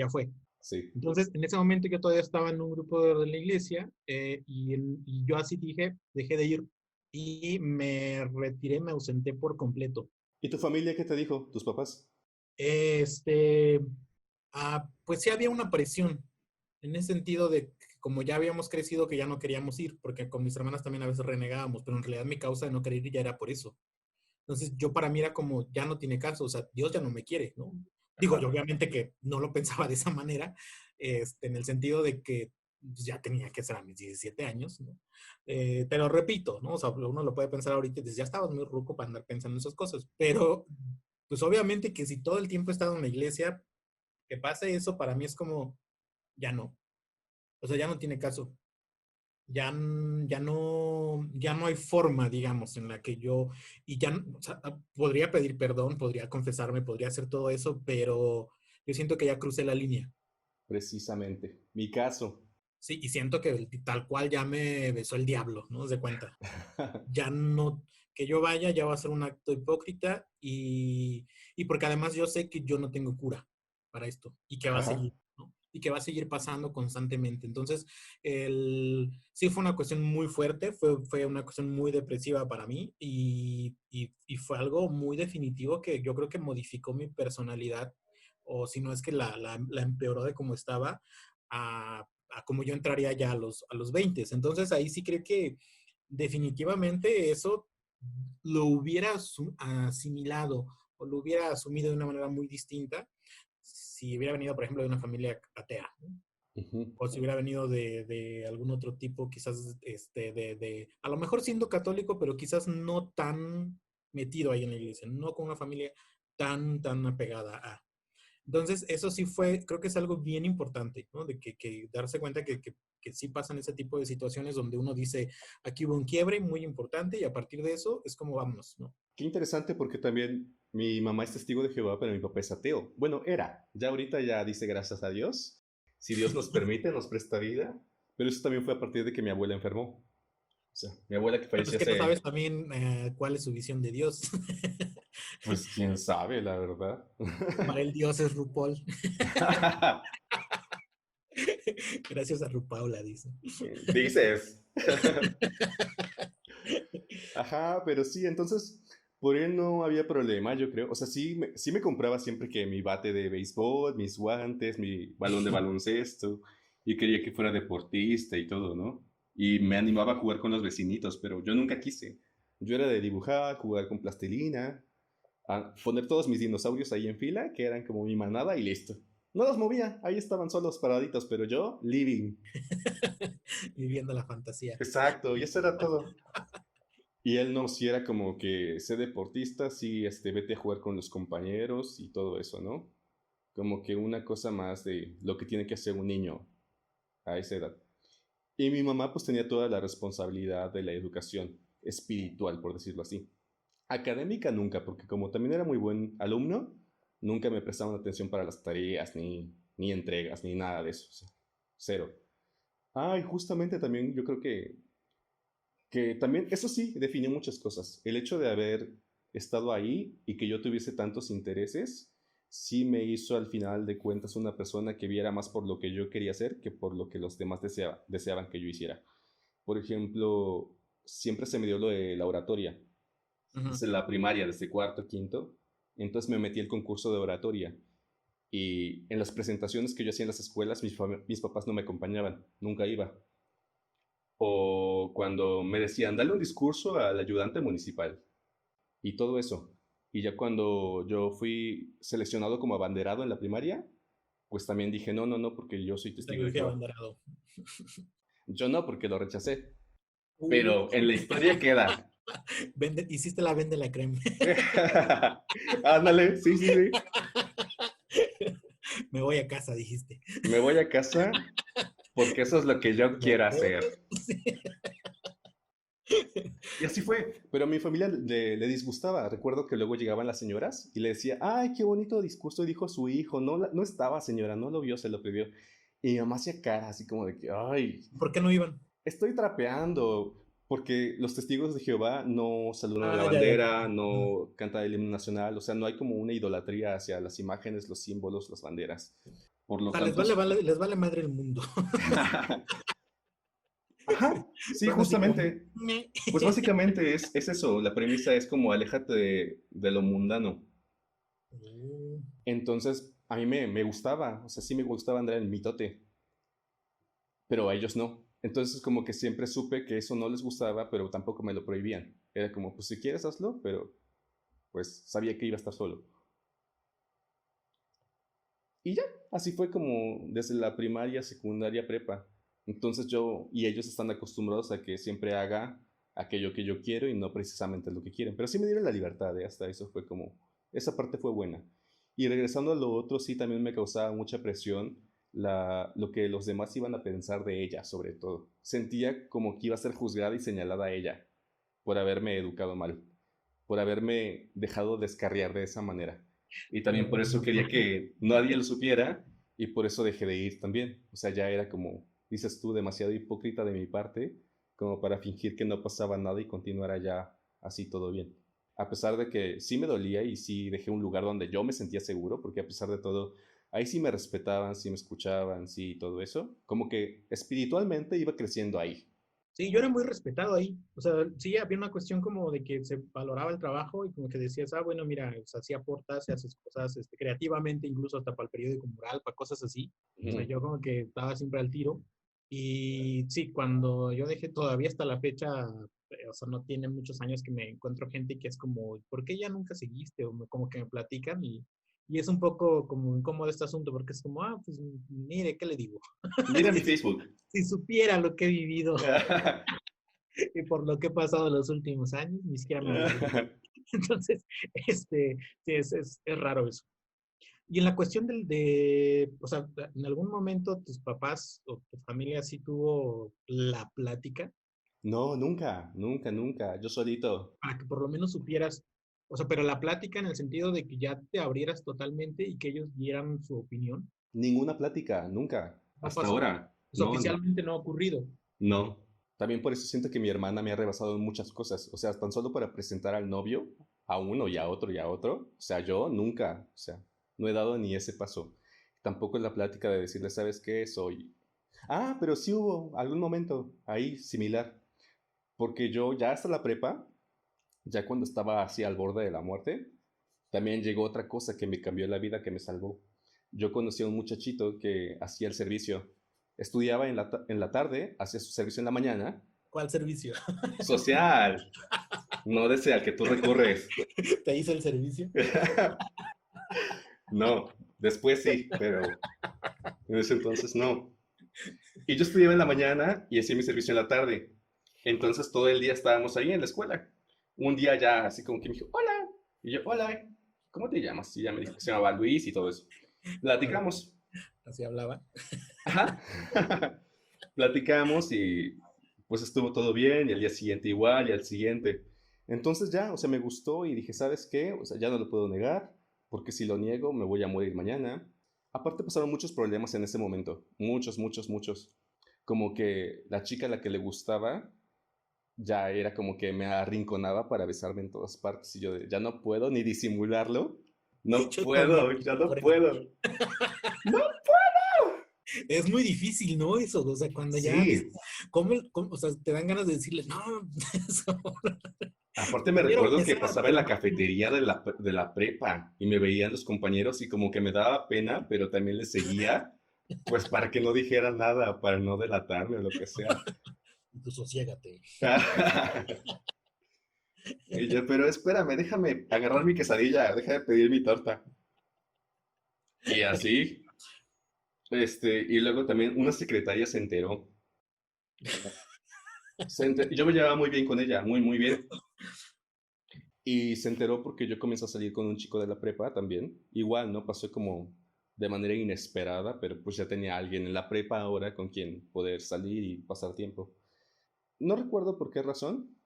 fue. sí. Entonces, en ese momento yo todavía estaba en un grupo de la iglesia y yo así dije, dejé de ir y me retiré, me ausenté por completo. ¿Y tu familia qué te dijo? ¿Tus papás? Este, pues sí había una presión en ese sentido de que como ya habíamos crecido que ya no queríamos ir, porque con mis hermanas también a veces renegábamos, pero en realidad mi causa de no querer ir ya era por eso. Entonces yo para mí era como, ya no tiene caso, o sea, Dios ya no me quiere, ¿no? Digo, yo Ajá. obviamente que no lo pensaba de esa manera, en el sentido de que pues, ya tenía que ser a mis 17 años, ¿no? Pero repito, ¿no? O sea, uno lo puede pensar ahorita y dices, ya estabas muy ruco para andar pensando en esas cosas, pero pues obviamente que si todo el tiempo he estado en la iglesia, que pase eso para mí es como, ya no, o sea, ya no tiene caso. Ya no hay forma, digamos, en la que yo, y ya, o sea, podría pedir perdón, podría confesarme, podría hacer todo eso, pero yo siento que ya crucé la línea. Precisamente. Mi caso. Sí, y siento que tal cual ya me besó el diablo, ¿no? Se cuenta. Ya no, que yo vaya, ya va a ser un acto hipócrita y porque además yo sé que yo no tengo cura para esto y que va a Ajá. seguir, ¿no? Y que va a seguir pasando constantemente. Entonces, sí fue una cuestión muy fuerte, fue una cuestión muy depresiva para mí y fue algo muy definitivo que yo creo que modificó mi personalidad o si no es que la empeoró de cómo estaba a cómo yo entraría ya a los 20. Entonces, ahí sí creo que definitivamente eso lo hubiera asimilado o lo hubiera asumido de una manera muy distinta si hubiera venido, por ejemplo, de una familia atea, ¿no? Ujú. O si hubiera venido de algún otro tipo, quizás a lo mejor siendo católico, pero quizás no tan metido ahí en la iglesia, no con una familia tan apegada a. Entonces, eso sí fue, creo que es algo bien importante, ¿no? De que darse cuenta que sí pasan ese tipo de situaciones donde uno dice, aquí hubo un quiebre muy importante y a partir de eso es como vámonos, ¿no? Qué interesante porque también mi mamá es testigo de Jehová, pero mi papá es ateo. Bueno, era. Ya ahorita ya dice gracias a Dios. Si Dios nos permite, nos presta vida. Pero eso también fue a partir de que mi abuela enfermó. O sea, mi abuela que Pero pues falleció que no hace, sabes también cuál es su visión de Dios. pues quién sabe, la verdad. Para él Dios es RuPaul. Gracias a RuPaula, dice. Dices. Ajá, pero sí, entonces por él no había problema, yo creo. O sea, sí me compraba siempre que mi bate de béisbol, mis guantes, mi balón de baloncesto, y quería que fuera deportista y todo, ¿no? Y me animaba a jugar con los vecinitos, pero yo nunca quise. Yo era de dibujar, jugar con plastilina, a poner todos mis dinosaurios ahí en fila, que eran como mi manada, y listo. No los movía, ahí estaban solos paraditos, pero yo, living. Viviendo la fantasía. Exacto, y eso era todo. Y él no, si era como que sé deportista, sí, vete a jugar con los compañeros y todo eso, ¿no? Como que una cosa más de lo que tiene que hacer un niño a esa edad. Y mi mamá pues tenía toda la responsabilidad de la educación espiritual, por decirlo así. Académica nunca, porque como también era muy buen alumno, nunca me prestaban atención para las tareas, ni entregas, ni nada de eso. O sea, cero. Ah, y justamente también yo creo que también, eso sí, definió muchas cosas. El hecho de haber estado ahí y que yo tuviese tantos intereses, sí me hizo al final de cuentas una persona que viera más por lo que yo quería hacer que por lo que los demás deseaban que yo hiciera. Por ejemplo, siempre se me dio lo de la oratoria. Ujú. Desde la primaria, desde cuarto, quinto. Entonces me metí al concurso de oratoria. Y en las presentaciones que yo hacía en las escuelas, mis papás no me acompañaban, nunca iba. O cuando me decían, dale un discurso al ayudante municipal y todo eso. Y ya cuando yo fui seleccionado como abanderado en la primaria, pues también dije, no, no, no, porque yo soy testigo de Saludos y Jehová. abanderado. Yo no, porque lo rechacé. Uh, Pero en la historia queda. hiciste la vende la crema. Ándale, sí, sí, sí. Me voy a casa, dijiste. Me voy a casa porque eso es lo que yo quiero hacer. Y así fue, pero a mi familia le disgustaba. Recuerdo que luego llegaban las señoras y le decía, ay, qué bonito discurso dijo su hijo. No, no estaba señora, no lo vio, se lo pidió. Y mi mamá hacía cara así como de que, ay, ¿Por qué no iban? estoy trapeando. Porque los testigos de Jehová no saludan a la Ah, ya, ya. bandera, Ajá. no cantan el himno nacional, o sea, no hay como una idolatría hacia las imágenes, los símbolos, las banderas. Por O lo sea, tanto, les vale madre el mundo. ajá, sí, Son así como... justamente. "Meh". Pues básicamente es eso, la premisa es como aléjate de lo mundano. Mm. Entonces, a mí me gustaba, o sea, sí me gustaba andar en el mitote, pero a ellos no. Entonces, como que siempre supe que eso no les gustaba, pero tampoco me lo prohibían. Era como, pues si quieres hazlo, pero pues sabía que iba a estar solo. Y ya, así fue como desde la primaria, secundaria, prepa. Entonces yo y ellos están acostumbrados a que siempre haga aquello que yo quiero y no precisamente lo que quieren. Pero sí me dieron la libertad, ¿eh? Hasta eso fue como, esa parte fue buena. Y regresando a lo otro, sí también me causaba mucha presión lo que los demás iban a pensar de ella, sobre todo. Sentía como que iba a ser juzgada y señalada a ella por haberme educado mal, por haberme dejado descarriar de esa manera. Y también por eso quería que nadie lo supiera y por eso dejé de ir también. O sea, ya era como, dices tú, demasiado hipócrita de mi parte como para fingir que no pasaba nada y continuar allá así todo bien. A pesar de que sí me dolía y sí dejé un lugar donde yo me sentía seguro, porque a pesar de todo, ahí sí me respetaban, sí me escuchaban, sí, todo eso. Como que espiritualmente iba creciendo ahí. Sí, yo era muy respetado ahí. O sea, sí había una cuestión como de que se valoraba el trabajo y como que decías, ah, bueno, mira, o sea, sí aportas, sí haces cosas creativamente, incluso hasta para el periódico mural, para cosas así. O sea, Ujú. yo como que estaba siempre al tiro. Y sí, cuando yo dejé todavía hasta la fecha, o sea, no tiene muchos años que me encuentro gente que es como, ¿por qué ya nunca seguiste? O como que me platican y es un poco como incómodo este asunto porque es como, ah, pues mire, ¿qué le digo? Mira mi si, Facebook. si supiera lo que he vivido y por lo que he pasado los últimos años, ni siquiera me hablaría. Entonces, sí, es raro eso. Y en la cuestión o sea, ¿en algún momento tus papás o tu familia sí tuvo la plática No, nunca, nunca, nunca. Yo solito. para que por lo menos supieras, o sea, pero la plática en el sentido de que ya te abrieras totalmente y que ellos dieran su opinión? Ninguna plática, nunca. No Hasta pasó. ahora. O sea, No, oficialmente no ha ocurrido. no. También por eso siento que mi hermana me ha rebasado en muchas cosas. O sea, tan solo para presentar al novio, a uno y a otro y a otro. O sea, yo nunca, o sea, no he dado ni ese paso. Tampoco en la plática de decirle, ¿sabes qué? Soy... Ah, pero sí hubo algún momento ahí similar. Porque yo ya hasta la prepa, ya cuando estaba así al borde de la muerte, también llegó otra cosa que me cambió la vida, que me salvó. Yo conocí a un muchachito que hacía el servicio. Estudiaba en la tarde, hacía su servicio en la mañana. ¿Cuál servicio? Social, no desea al que tú recurres. ¿Te hizo el servicio? No, después sí, pero en ese entonces no. Y yo estudiaba en la mañana y hacía mi servicio en la tarde. Entonces todo el día estábamos ahí en la escuela. Un día ya así como que me dijo, hola. Y yo, hola, ¿cómo te llamas? Y ya me dijo que se llamaba Luis y todo eso. Platicamos. Así hablaba. Ajá. Platicamos y pues estuvo todo bien y al día siguiente igual y al siguiente. Entonces ya, o sea, me gustó y dije, ¿sabes qué? O sea, ya no lo puedo negar porque si lo niego me voy a morir mañana. Aparte pasaron muchos problemas en ese momento, muchos, muchos, muchos. Como que la chica a la que le gustaba ya era como que me arrinconaba para besarme en todas partes y yo ya no puedo ni disimularlo. No Yo también, puedo, ya no por puedo. ejemplo. No, Es muy difícil, ¿no? Eso, o sea, cuando ya ves, sí. o sea, te dan ganas de decirle, no, eso, Aparte me quiero recuerdo que besar, pasaba en pero la no puedo. cafetería de la prepa y me veían los compañeros y como que me daba pena, pero también les seguía, pues para que no dijera nada, para no delatarme o lo que sea. Y tú sosiégate. Y yo, pero espérame, déjame agarrar mi quesadilla, déjame pedir mi torta. Y así, y luego también una secretaria se enteró. Yo me llevaba muy bien con ella, muy, muy bien. Y se enteró porque yo comencé a salir con un chico de la prepa también. Igual, ¿no? Pasó como de manera inesperada, pero pues ya tenía alguien en la prepa ahora con quien poder salir y pasar tiempo. No recuerdo por qué razón,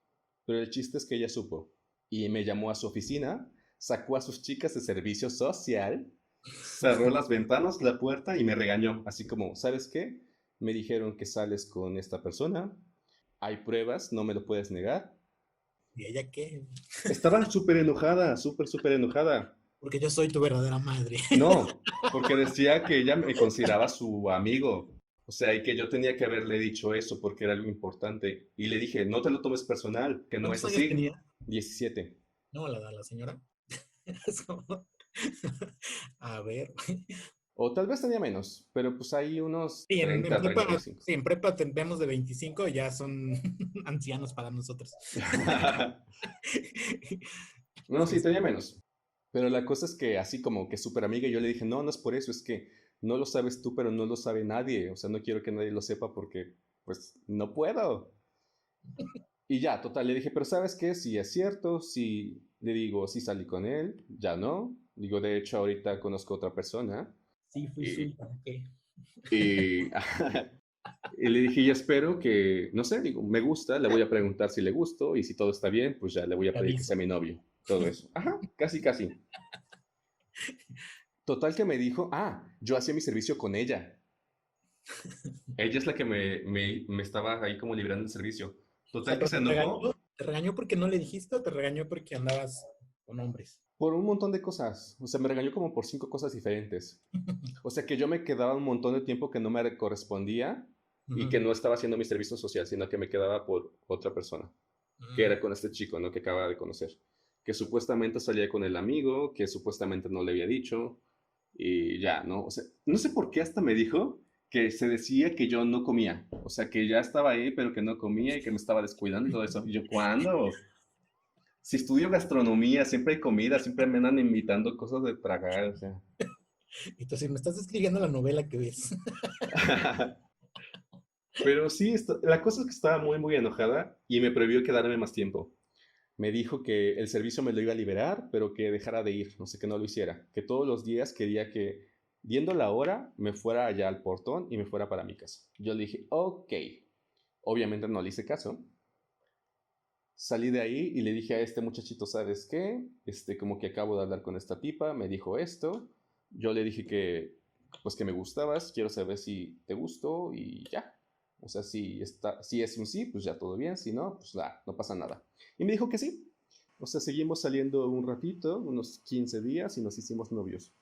pero el chiste es que ella supo. Y me llamó a su oficina, sacó a sus chicas de servicio social, cerró las ventanas, la puerta y me regañó. Así como, ¿sabes qué? Me dijeron que sales con esta persona, hay pruebas, no me lo puedes negar. ¿Y ella qué? Estaba súper enojada, súper, súper enojada. Porque yo soy tu verdadera madre. No, porque decía que ella me consideraba su amigo. O sea, y que yo tenía que haberle dicho eso porque era algo importante. Y le dije, no te lo tomes personal, que no es ¿Cuántos años así. tenía? 17. No, la señora. Es como, a ver. O tal vez tenía menos, pero pues hay unos Sí, en 30, prepa, 35. sí, en prepa vemos de 25, ya son ancianos para nosotros. No, Sí, sí, sí. tenía menos. Pero la cosa es que así como que súper amiga, yo le dije, no, no es por eso, es que no lo sabes tú, pero no lo sabe nadie. O sea, no quiero que nadie lo sepa porque, pues, no puedo. Y ya, total, le dije, pero ¿sabes qué? Si es cierto, si le digo, si salí con él, ya no. Digo, de hecho, ahorita conozco a otra persona. Sí, fui Y, suya. ¿Qué? y, y le dije, y espero que, no sé, digo, me gusta, le voy a preguntar si le gusto y si todo está bien, pues ya le voy a Te pedir que aviso. sea mi novio. Todo eso. Ajá, casi, casi. Total que me dijo, yo hacía mi servicio con ella. Ella es la que me estaba ahí como librando el servicio. O sea, Total que pero se enojó te regañó porque no le dijiste o te regañó porque andabas con hombres. por un montón de cosas. O sea, me regañó como por 5 cosas diferentes. O sea, que yo me quedaba un montón de tiempo que no me correspondía y Ujú. que no estaba haciendo mi servicio social, sino que me quedaba por otra persona, que Mm. era con este chico, ¿no? Que acababa de conocer. Que supuestamente salía con el amigo, que supuestamente no le había dicho y ya, ¿no? O sea, no sé por qué hasta me dijo que se decía que yo no comía. O sea, que ya estaba ahí, pero que no comía y que me estaba descuidando y todo eso. Y yo, ¿cuándo? Si estudio gastronomía, siempre hay comida, siempre me andan invitando cosas de tragar, o sea. Entonces, me estás describiendo la novela que ves. Pero sí, la cosa es que estaba muy, muy enojada y me prohibió quedarme más tiempo. me dijo que el servicio me lo iba a liberar, pero que dejara de ir, no sé, que no lo hiciera, que todos los días quería que, viendo la hora, me fuera allá al portón y me fuera para mi casa. Yo le dije, ok, obviamente no le hice caso. Salí de ahí y le dije a este muchachito, ¿sabes qué? Como que acabo de hablar con esta tipa, me dijo esto. Yo le dije que, pues que me gustabas, quiero saber si te gustó y ya. O sea, si es un sí, pues ya todo bien, si no, pues no pasa nada. Y me dijo que sí. O sea, seguimos saliendo un ratito, unos 15 días y nos hicimos novios.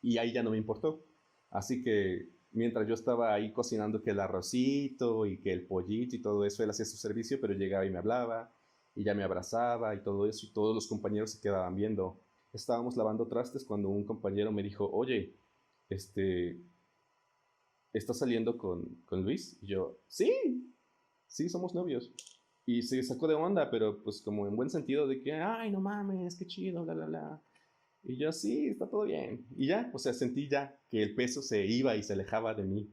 Y ahí ya no me importó. Así que mientras yo estaba ahí cocinando que el arrocito y que el pollito y todo eso, él hacía su servicio, pero llegaba y me hablaba y ya me abrazaba y todo eso y todos los compañeros se quedaban viendo. Estábamos lavando trastes cuando un compañero me dijo, oye, este, ¿estás saliendo con Luis? Y yo, sí, sí, somos novios. Y se sacó de onda, pero pues como en buen sentido de que, ay, no mames, qué chido, bla, bla, bla. Y yo, sí, está todo bien. Y ya, o sea, sentí ya que el peso se iba y se alejaba de mí.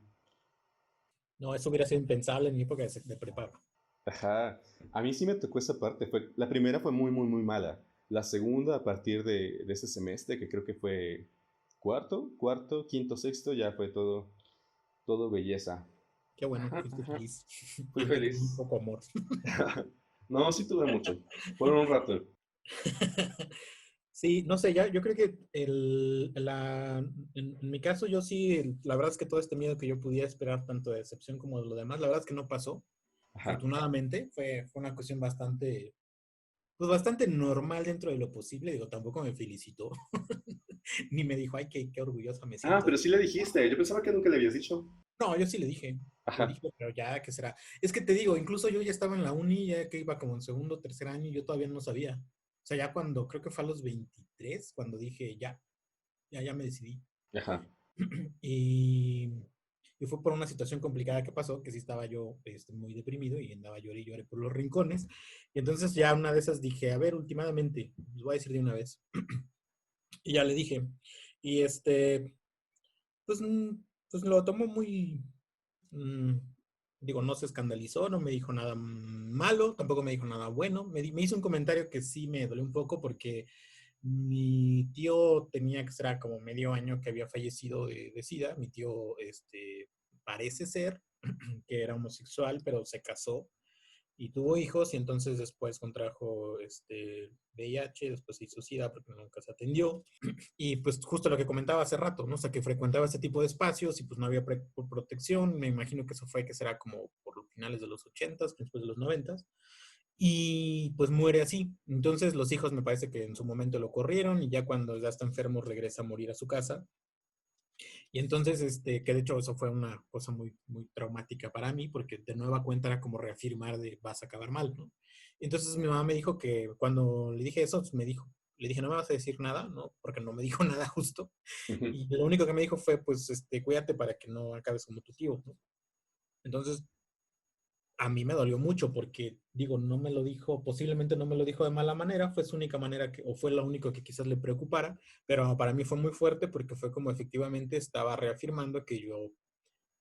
No, eso hubiera sido impensable en mi época de prepa. Ajá. A mí sí me tocó esa parte. La primera fue muy, muy, muy mala. La segunda, a partir de ese semestre, que creo que fue cuarto, quinto, sexto, ya fue todo belleza. Qué bueno, Ajá, fuiste ajá. feliz. Fui Aunque con muy feliz. poco amor. No, sí tuve mucho. Fueron un rato. Sí, no sé, ya, yo creo que en mi caso yo sí, la verdad es que todo este miedo que yo pudiera esperar, tanto de decepción como de lo demás, la verdad es que no pasó. Ajá. Afortunadamente, fue una cuestión bastante, pues bastante normal dentro de lo posible. Digo, tampoco me felicitó, ni me dijo, ay, qué orgullosa me Ah, siento pero de... sí le dijiste. Yo pensaba que nunca le habías dicho. No, yo sí le Ajá. dije, pero ya, ¿qué será? Es que te digo, incluso yo ya estaba en la uni, ya que iba como en segundo, tercer año, y yo todavía no sabía. O sea, ya cuando, creo que fue a los 23 cuando dije, ya me decidí. Ajá. Y, y fue por una situación complicada que pasó, que sí estaba yo muy deprimido y andaba lloré y lloré por los rincones. Y entonces ya una de esas dije, a ver, últimamente, les voy a decir de una vez. Y ya le dije. Y pues, pues lo tomó muy, mm, digo, no se escandalizó, no me dijo nada malo, tampoco me dijo nada bueno. Me hizo un comentario que sí me dolió un poco porque mi tío tenía que ser como medio año que había fallecido de SIDA. Mi tío parece ser que era homosexual, pero se casó y tuvo hijos y entonces después contrajo VIH, después se hizo SIDA porque nunca se atendió. Y pues justo lo que comentaba hace rato, ¿no? O sea, que frecuentaba este tipo de espacios y pues no había protección. Me imagino que eso fue que será como por los finales de los 80s, después de los 90s. Y pues muere así. Entonces los hijos me parece que en su momento lo corrieron y ya cuando ya está enfermo regresa a morir a su casa. Y entonces, que de hecho eso fue una cosa muy, muy traumática para mí porque de nueva cuenta era como reafirmar de vas a acabar mal, ¿no? Entonces mi mamá me dijo que cuando le dije eso, pues, le dije, no me vas a decir nada, ¿no? Porque no me dijo nada justo. Ujú. Y lo único que me dijo fue, pues, cuídate para que no acabes como tu tío, ¿no? Entonces, a mí me dolió mucho porque, digo, no me lo dijo, posiblemente no me lo dijo de mala manera, fue su única manera que, o fue lo único que quizás le preocupara, pero para mí fue muy fuerte porque fue como efectivamente estaba reafirmando que yo,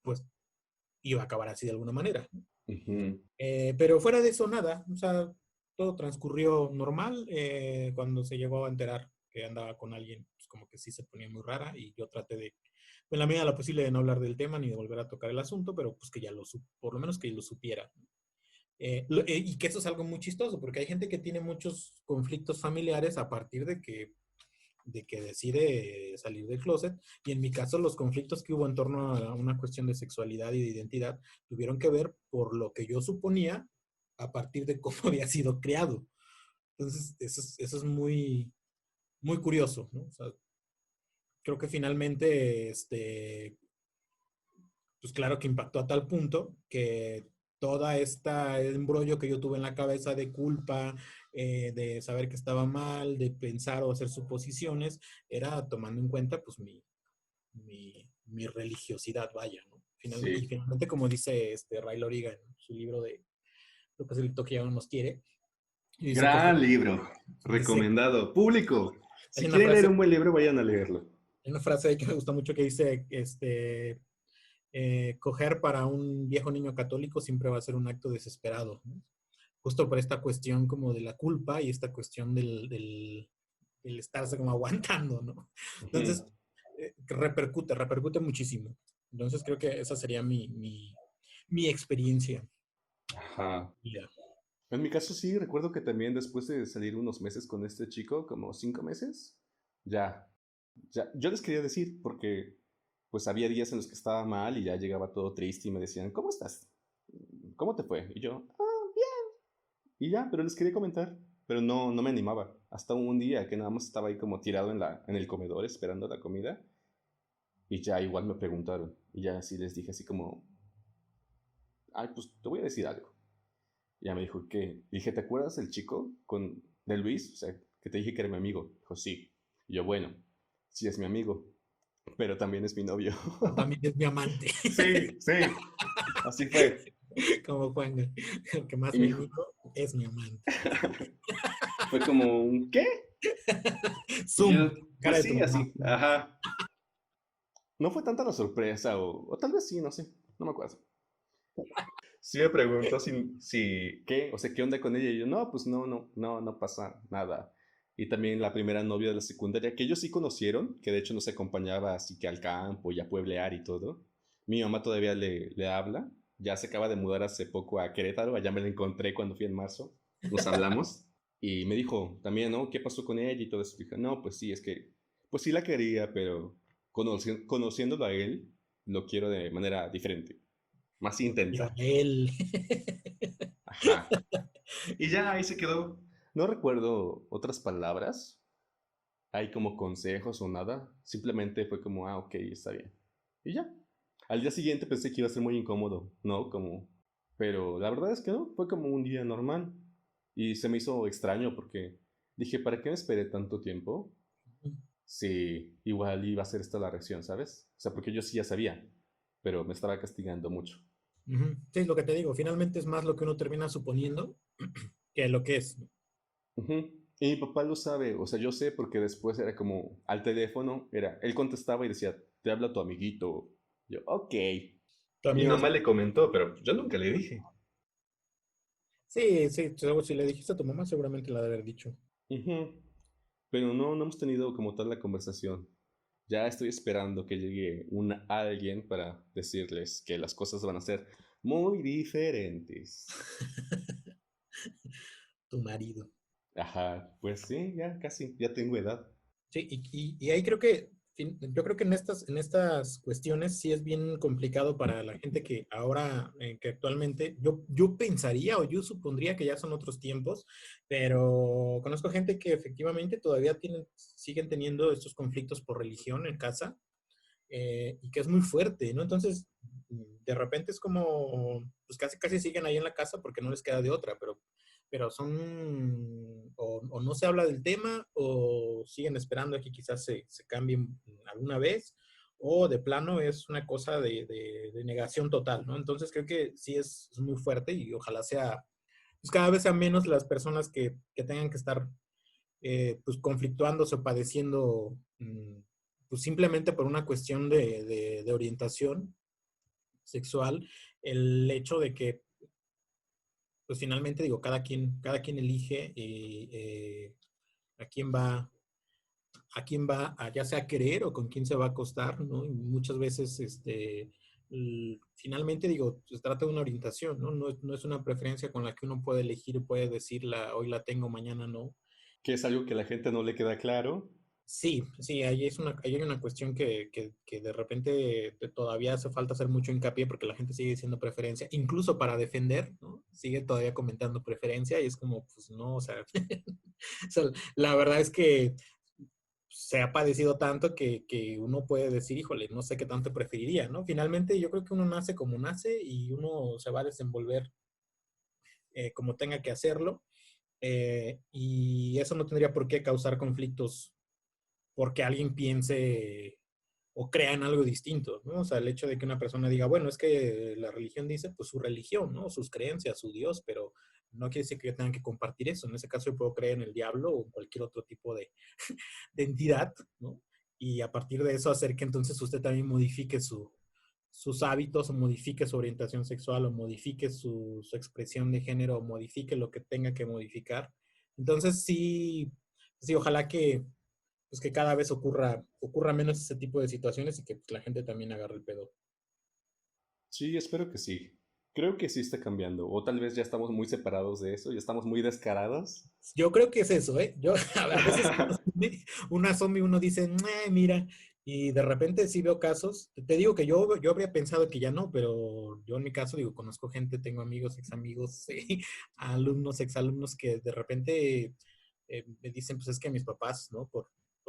pues, iba a acabar así de alguna manera. Ujú. Pero fuera de eso, nada, o sea, todo transcurrió normal. Cuando se llegó a enterar que andaba con alguien, pues como que sí se ponía muy rara y yo traté de, en la medida de lo posible, de no hablar del tema ni de volver a tocar el asunto, pero pues que ya por lo menos que lo supiera. Y que eso es algo muy chistoso, porque hay gente que tiene muchos conflictos familiares a partir de que decide salir del closet. Y en mi caso, los conflictos que hubo en torno a una cuestión de sexualidad y de identidad tuvieron que ver por lo que yo suponía a partir de cómo había sido criado. Entonces, eso es muy, muy curioso, ¿no? O sea, creo que finalmente, pues claro que impactó a tal punto que toda esta embrollo que yo tuve en la cabeza de culpa, de saber que estaba mal, de pensar o hacer suposiciones, era tomando en cuenta pues mi religiosidad, vaya, ¿no? Y Sí. finalmente, como dice Ray Loriga en su libro de lo que es el que ya no nos quiere, dice, Gran libro, dice, recomendado. Público, hay si una quieren leer frase, un buen libro, vayan a leerlo. hay una frase ahí que me gusta mucho que dice, coger para un viejo niño católico siempre va a ser un acto desesperado, ¿no? justo por esta cuestión como de la culpa y esta cuestión del estarse como aguantando, ¿no? Entonces, Ujú. repercute muchísimo. Entonces, creo que esa sería mi experiencia. Ajá. Ya. En mi caso sí, recuerdo que también después de salir unos meses con este chico, como 5 meses, ya, ya, yo les quería decir porque pues había días en los que estaba mal y ya llegaba todo triste y me decían, ¿cómo estás? ¿Cómo te fue? Y yo, ah, bien. Y ya, pero les quería comentar, pero no, no me animaba. Hasta un día que nada más estaba ahí como tirado en el comedor esperando la comida y ya igual me preguntaron y ya así les dije así como, ay, pues te voy a decir algo. Y ya me dijo, ¿qué? Y dije, ¿te acuerdas del chico de Luis? O sea, que te dije que era mi amigo. Dijo, sí. Y yo, bueno, sí es mi amigo, pero también es mi novio. También es mi amante. Sí, sí, así fue. Como Juan, el que Y más me me dijo, dijo es mi amante. fue como, ¿qué? Y Zoom, yo, cara pues de tu sí, mamá. así, ajá. No fue tanta la sorpresa, o tal vez sí, no sé, no me acuerdo. Sí me preguntó ¿qué? O sea, ¿qué onda con ella? Y yo, no, pues no, no, no, no pasa nada. Y también la primera novia de la secundaria, que ellos sí conocieron, que de hecho nos acompañaba así que al campo y a pueblear y todo. Mi mamá todavía le habla, ya se acaba de mudar hace poco a Querétaro, allá me la encontré cuando fui en marzo, nos hablamos y me dijo también, ¿no? ¿Qué pasó con ella y todo eso? Dije, no, pues sí, es que, pues sí la quería, pero conociéndolo a él, lo quiero de manera diferente, más Yo, intensa. él. Ajá. Y ya ahí se quedó. No recuerdo otras palabras. Hay como consejos o nada. Simplemente fue como, ah, ok, está bien. Y ya. Al día siguiente pensé que iba a ser muy incómodo, ¿no? Como... Pero la verdad es que no. Fue como un día normal. Y se me hizo extraño porque dije, ¿para qué me esperé tanto tiempo? Si igual iba a ser esta la reacción, ¿sabes? O sea, porque yo sí ya sabía, pero me estaba castigando mucho. Ujú. Sí, es lo que te digo. Finalmente es más lo que uno termina suponiendo que lo que es. Ujú. Y mi papá lo sabe, o sea, yo sé porque después era como al teléfono, él contestaba y decía, te habla tu amiguito. Yo, ok. Tu Y mi amigo es... mamá le comentó, pero yo nunca le dije. Sí, sí, si le dijiste a tu mamá, seguramente la debe haber dicho. Ujú. Pero no, no hemos tenido como tal la conversación. Ya estoy esperando que llegue alguien para decirles que las cosas van a ser muy diferentes. Tu marido. Ajá, pues sí, ya casi, ya tengo edad. Sí, y ahí creo que, yo creo que en estas cuestiones sí es bien complicado para la gente que ahora, que actualmente, yo pensaría o yo supondría que ya son otros tiempos, pero conozco gente que efectivamente todavía siguen teniendo estos conflictos por religión en casa, y que es muy fuerte, ¿no? Entonces, de repente es como, pues casi casi siguen ahí en la casa porque no les queda de otra, pero son, o no se habla del tema, o siguen esperando a que quizás se cambien alguna vez, o de plano es una cosa de negación total, ¿no? Entonces creo que sí es muy fuerte y ojalá sea, pues cada vez sean menos las personas que tengan que estar pues conflictuándose o padeciendo pues simplemente por una cuestión de orientación sexual, el hecho de que pues finalmente digo, cada quien elige a quién va, ya sea a querer o con quién se va a acostar, ¿no? Y muchas veces, finalmente digo, se trata de una orientación, ¿no? No es una preferencia con la que uno puede elegir, puede decirla, hoy la tengo, mañana no. Que es algo que a la gente no le queda claro. Sí, sí, ahí hay una cuestión que de repente todavía hace falta hacer mucho hincapié porque la gente sigue diciendo preferencia, incluso para defender, ¿no? Sigue todavía comentando preferencia y es como, pues no, o sea, o sea, la verdad es que se ha padecido tanto que uno puede decir, híjole, no sé qué tanto preferiría, ¿no? Finalmente yo creo que uno nace como nace y uno se va a desenvolver como tenga que hacerlo, y eso no tendría por qué causar conflictos porque alguien piense o crea en algo distinto, ¿no? O sea, el hecho de que una persona diga, bueno, es que la religión dice, pues su religión, ¿no? Sus creencias, su Dios, pero no quiere decir que yo tenga que compartir eso. En ese caso yo puedo creer en el diablo o en cualquier otro tipo de entidad, ¿no? Y a partir de eso hacer que entonces usted también modifique sus hábitos, o modifique su orientación sexual, o modifique su expresión de género, o modifique lo que tenga que modificar. Entonces sí, sí, ojalá que, pues, que cada vez ocurra menos ese tipo de situaciones y que pues, la gente también agarre el pedo. Sí, espero que sí. Creo que sí está cambiando. O tal vez ya estamos muy separados de eso, ya estamos muy descarados. Yo creo que es eso, ¿eh? Yo, a veces una zombie uno dice, mira, y de repente sí veo casos. Te digo que yo habría pensado que ya no, pero yo en mi caso, digo, conozco gente, tengo amigos, ex amigos, alumnos, exalumnos que de repente me dicen, pues es que mis papás, ¿no? Por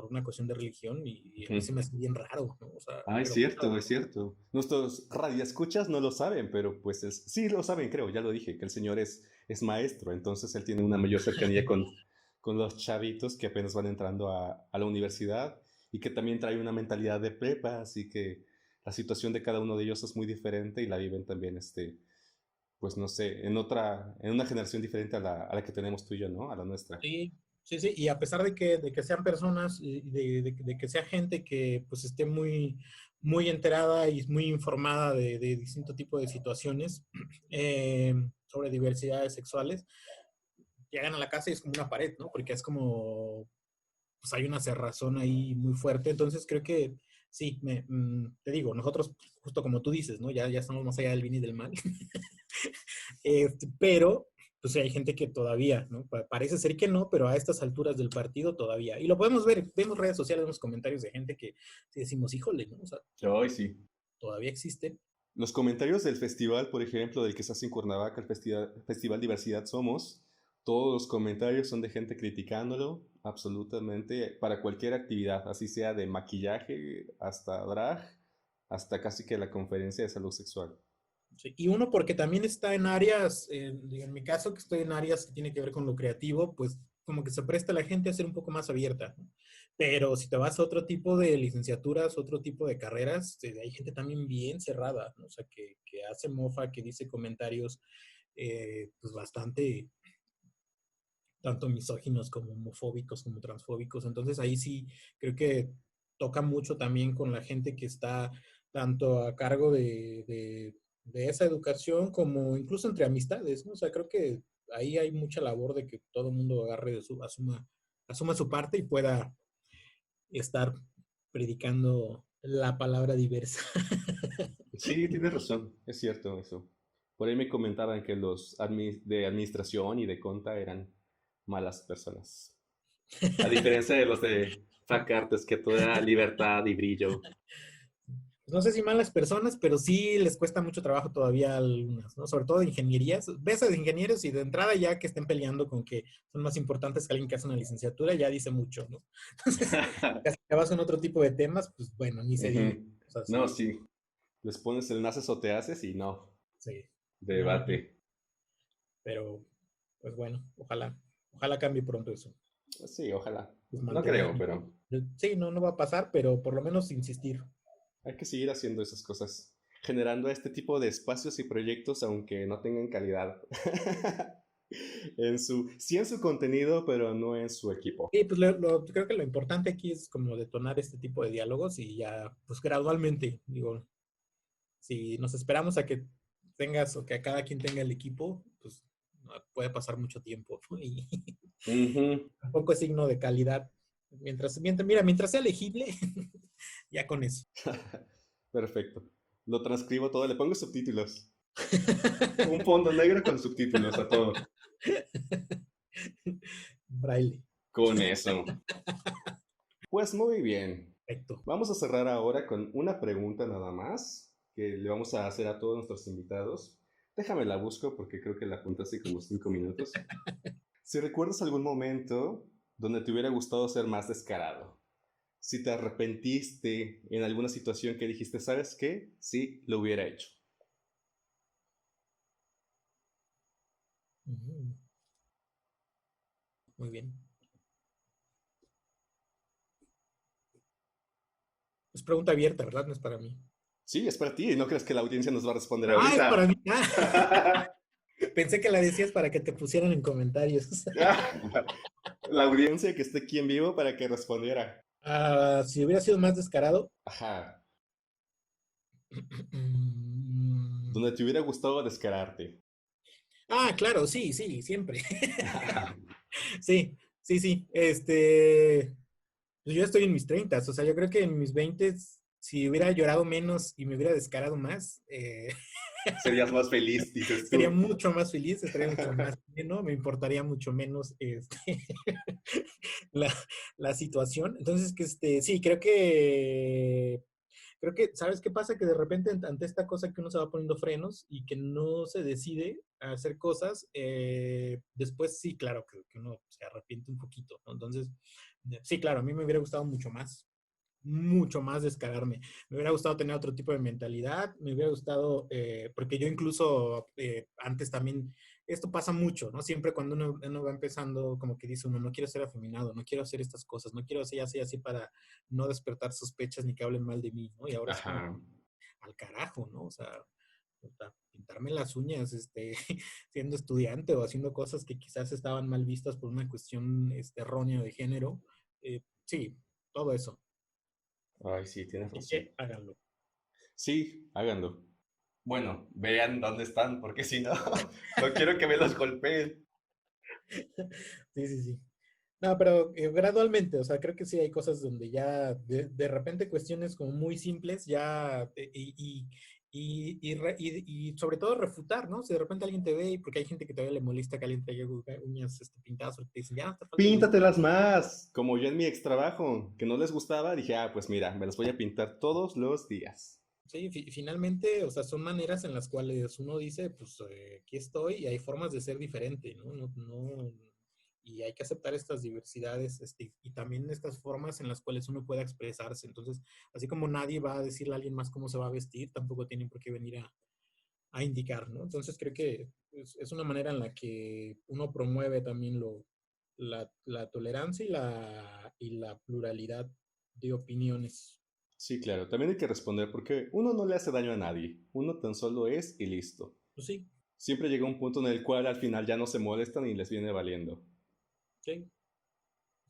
una cuestión de religión y a mí se Ujú. me hace bien raro, ¿no? O sea, Ah, es pero cierto, es cierto. Nuestros radioescuchas no lo saben, pero pues sí lo saben, creo, ya lo dije, que el señor es maestro, entonces él tiene una mayor cercanía con los chavitos que apenas van entrando a la universidad y que también trae una mentalidad de prepa, así que la situación de cada uno de ellos es muy diferente y la viven también, pues no sé, en una generación diferente a la que tenemos tú y yo, ¿no? A la nuestra. sí, sí, sí, y a pesar de que sean personas, y de que sea gente que pues esté muy enterada y muy informada de distinto tipo de situaciones sobre diversidades sexuales, llegan a la casa y es como una pared, ¿no? Porque es como, pues hay una cerrazón ahí muy fuerte, entonces creo que sí, te digo, nosotros, justo como tú dices, ¿no? Ya estamos más allá del bien y del mal. Pero, pues sí, hay gente que todavía, ¿no? Parece ser que no, pero a estas alturas del partido todavía. Y lo podemos ver, vemos redes sociales, vemos comentarios de gente que sí decimos, híjole, ¿no? O sea, Ay, sí. todavía existe. Los comentarios del festival, por ejemplo, del que se hace en Cuernavaca, el Festival Diversidad Somos, todos los comentarios son de gente criticándolo, absolutamente, para cualquier actividad, así sea de maquillaje hasta drag, hasta casi que la conferencia de salud sexual. Sí. Y uno porque también está en áreas, en mi caso que estoy en áreas que tiene que ver con lo creativo, pues como que se presta a la gente a ser un poco más abierta, ¿no? Pero si te vas a otro tipo de licenciaturas, otro tipo de carreras, hay gente también bien cerrada, ¿no? O sea, que hace mofa, que dice comentarios pues bastante, tanto misóginos como homofóbicos como transfóbicos. Entonces ahí sí creo que toca mucho también con la gente que está tanto a cargo de esa educación como incluso entre amistades, ¿no? O sea, creo que ahí hay mucha labor de que todo el mundo agarre asuma su parte y pueda estar predicando la palabra diversa. Sí, tienes razón, es cierto eso. Por ahí me comentaban que los de administración y de conta eran malas personas. A diferencia de los de Facartes, que todo era libertad y brillo. No sé si malas personas, pero sí les cuesta mucho trabajo todavía a algunas, ¿no? Sobre todo de ingenierías. Ves a ingenieros y de entrada ya que estén peleando con que son más importantes que alguien que hace una licenciatura, ya dice mucho, ¿no? Entonces, ya si te vas en otro tipo de temas, pues bueno, ni se diga. Ujú. O sea, No, sí, sí. Les pones el naces o te haces y no. sí. No, no, Debate. pero, pues bueno, ojalá cambie pronto eso. Sí, ojalá. Pues No mantener. creo, pero Sí, no va a pasar, pero por lo menos insistir. hay que seguir haciendo esas cosas. Generando este tipo de espacios y proyectos, aunque no tengan calidad. Sí en su contenido, pero no en su equipo. Y pues creo que lo importante aquí es como detonar este tipo de diálogos y ya, pues gradualmente, digo, si nos esperamos a que tengas o que a cada quien tenga el equipo, pues no, puede pasar mucho tiempo, ¿no? Y Ujú. tampoco es signo de calidad. Mientras sea legible, ya con eso. Perfecto. Lo transcribo todo, le pongo subtítulos. Un fondo negro con subtítulos a todo. Braille. Con eso. Pues muy bien. Perfecto. Vamos a cerrar ahora con una pregunta nada más que le vamos a hacer a todos nuestros invitados. Déjame la busco porque creo que la apunté hace como 5 minutos. Si recuerdas algún momento donde te hubiera gustado ser más descarado, si te arrepentiste en alguna situación que dijiste, ¿sabes qué? Sí, lo hubiera hecho. Muy bien. Es pregunta abierta, ¿verdad? No es para mí. Sí, es para ti. No crees que la audiencia nos va a responder Ah, es para ahorita. mí. Pensé que la decías para que te pusieran en comentarios. La audiencia que esté aquí en vivo para que respondiera. Si hubiera sido más descarado, Ajá. Donde te hubiera gustado descararte. Claro, sí, sí, siempre. Sí, sí, sí. Pues yo estoy en mis 30, o sea, yo creo que en mis 20, si hubiera llorado menos y me hubiera descarado más, Serías más feliz, dices sería tú. mucho más feliz, estaría mucho más pleno, me importaría mucho menos la, la situación. Entonces, sí, creo que, ¿sabes qué pasa? Que de repente ante esta cosa que uno se va poniendo frenos y que no se decide a hacer cosas, después sí, claro, que uno se arrepiente un poquito, ¿no? Entonces, sí, claro, a mí me hubiera gustado mucho más descargarme. Me hubiera gustado tener otro tipo de mentalidad, me hubiera gustado, porque yo incluso antes también, esto pasa mucho, ¿no? Siempre cuando uno va empezando, como que dice uno, no quiero ser afeminado, no quiero hacer estas cosas, no quiero hacer así, así para no despertar sospechas ni que hablen mal de mí, ¿no? Y ahora es como, Ajá. al carajo, ¿no? O sea, pintarme las uñas, siendo estudiante o haciendo cosas que quizás estaban mal vistas por una cuestión, errónea de género. Sí, todo eso. Ay, sí, tienes Así razón. que háganlo. Sí, háganlo. Bueno, vean dónde están, porque si no, no quiero que me los golpeen. Sí, sí, sí. No, pero gradualmente, o sea, creo que sí hay cosas donde ya de repente cuestiones como muy simples ya y sobre todo refutar, ¿no? Si de repente alguien te ve y porque hay gente que todavía le molesta que alguien traiga uñas pintadas o te dicen, ya, te falta el... Píntatelas más, como yo en mi ex trabajo, que no les gustaba, dije, pues mira, me las voy a pintar todos los días. Sí, finalmente, o sea, son maneras en las cuales uno dice, pues aquí estoy y hay formas de ser diferente, ¿no? Y hay que aceptar estas diversidades, y también estas formas en las cuales uno pueda expresarse. Entonces, así como nadie va a decirle a alguien más cómo se va a vestir, tampoco tienen por qué venir a indicar, ¿no? Entonces, creo que es una manera en la que uno promueve también la tolerancia y la pluralidad de opiniones. Sí, claro, también hay que responder porque uno no le hace daño a nadie, uno tan solo es y listo. Pues sí, Siempre llega un punto en el cual al final ya no se molestan y les viene valiendo. sí,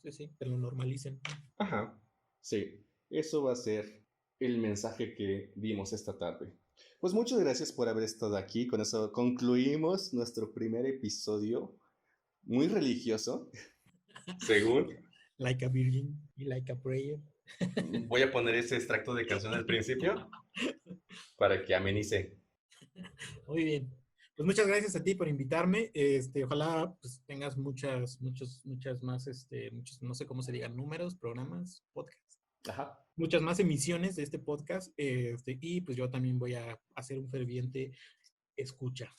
sí, sí, que lo normalicen. Ajá, sí, eso va a ser el mensaje que dimos esta tarde. Pues muchas gracias por haber estado aquí. Con eso concluimos nuestro primer episodio muy religioso, según. Like a virgin y like a prayer. Voy a poner ese extracto de canción al principio para que amenice. Muy bien. Pues muchas gracias a ti por invitarme. Ojalá pues, tengas muchas más, muchos, no sé cómo se digan, números, programas, podcasts, Ajá. muchas más emisiones de este podcast. Y pues yo también voy a hacer un ferviente escucha.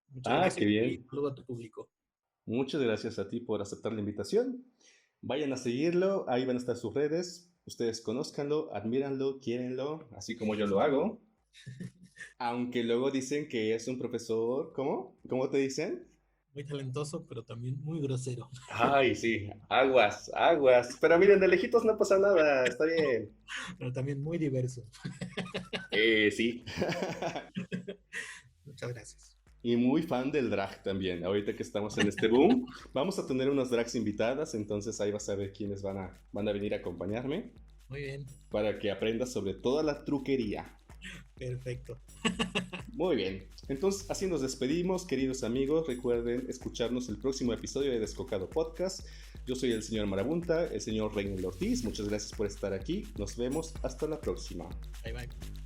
Muchas Qué gracias y bien. saludo a tu público. Muchas gracias a ti por aceptar la invitación. Vayan a seguirlo, ahí van a estar sus redes. Ustedes conózcanlo, admíranlo, quiérenlo, así como yo lo hago. Aunque luego dicen que es un profesor, ¿cómo? ¿Cómo te dicen? Muy talentoso, pero también muy grosero. Ay, sí, aguas, aguas. Pero miren, de lejitos no pasa nada, está bien. Pero también muy diverso. Sí. Muchas gracias. Y muy fan del drag también. Ahorita que estamos en este boom, vamos a tener unas drags invitadas, entonces ahí vas a ver quiénes van a venir a acompañarme Muy bien. para que aprendas sobre toda la truquería. Perfecto. Muy bien, entonces así nos despedimos, queridos amigos. Recuerden escucharnos el próximo episodio de Descocado Podcast. Yo soy el señor Marabunta, el señor Reynel Ortiz. Muchas gracias por estar aquí. Nos vemos hasta la próxima. Bye bye.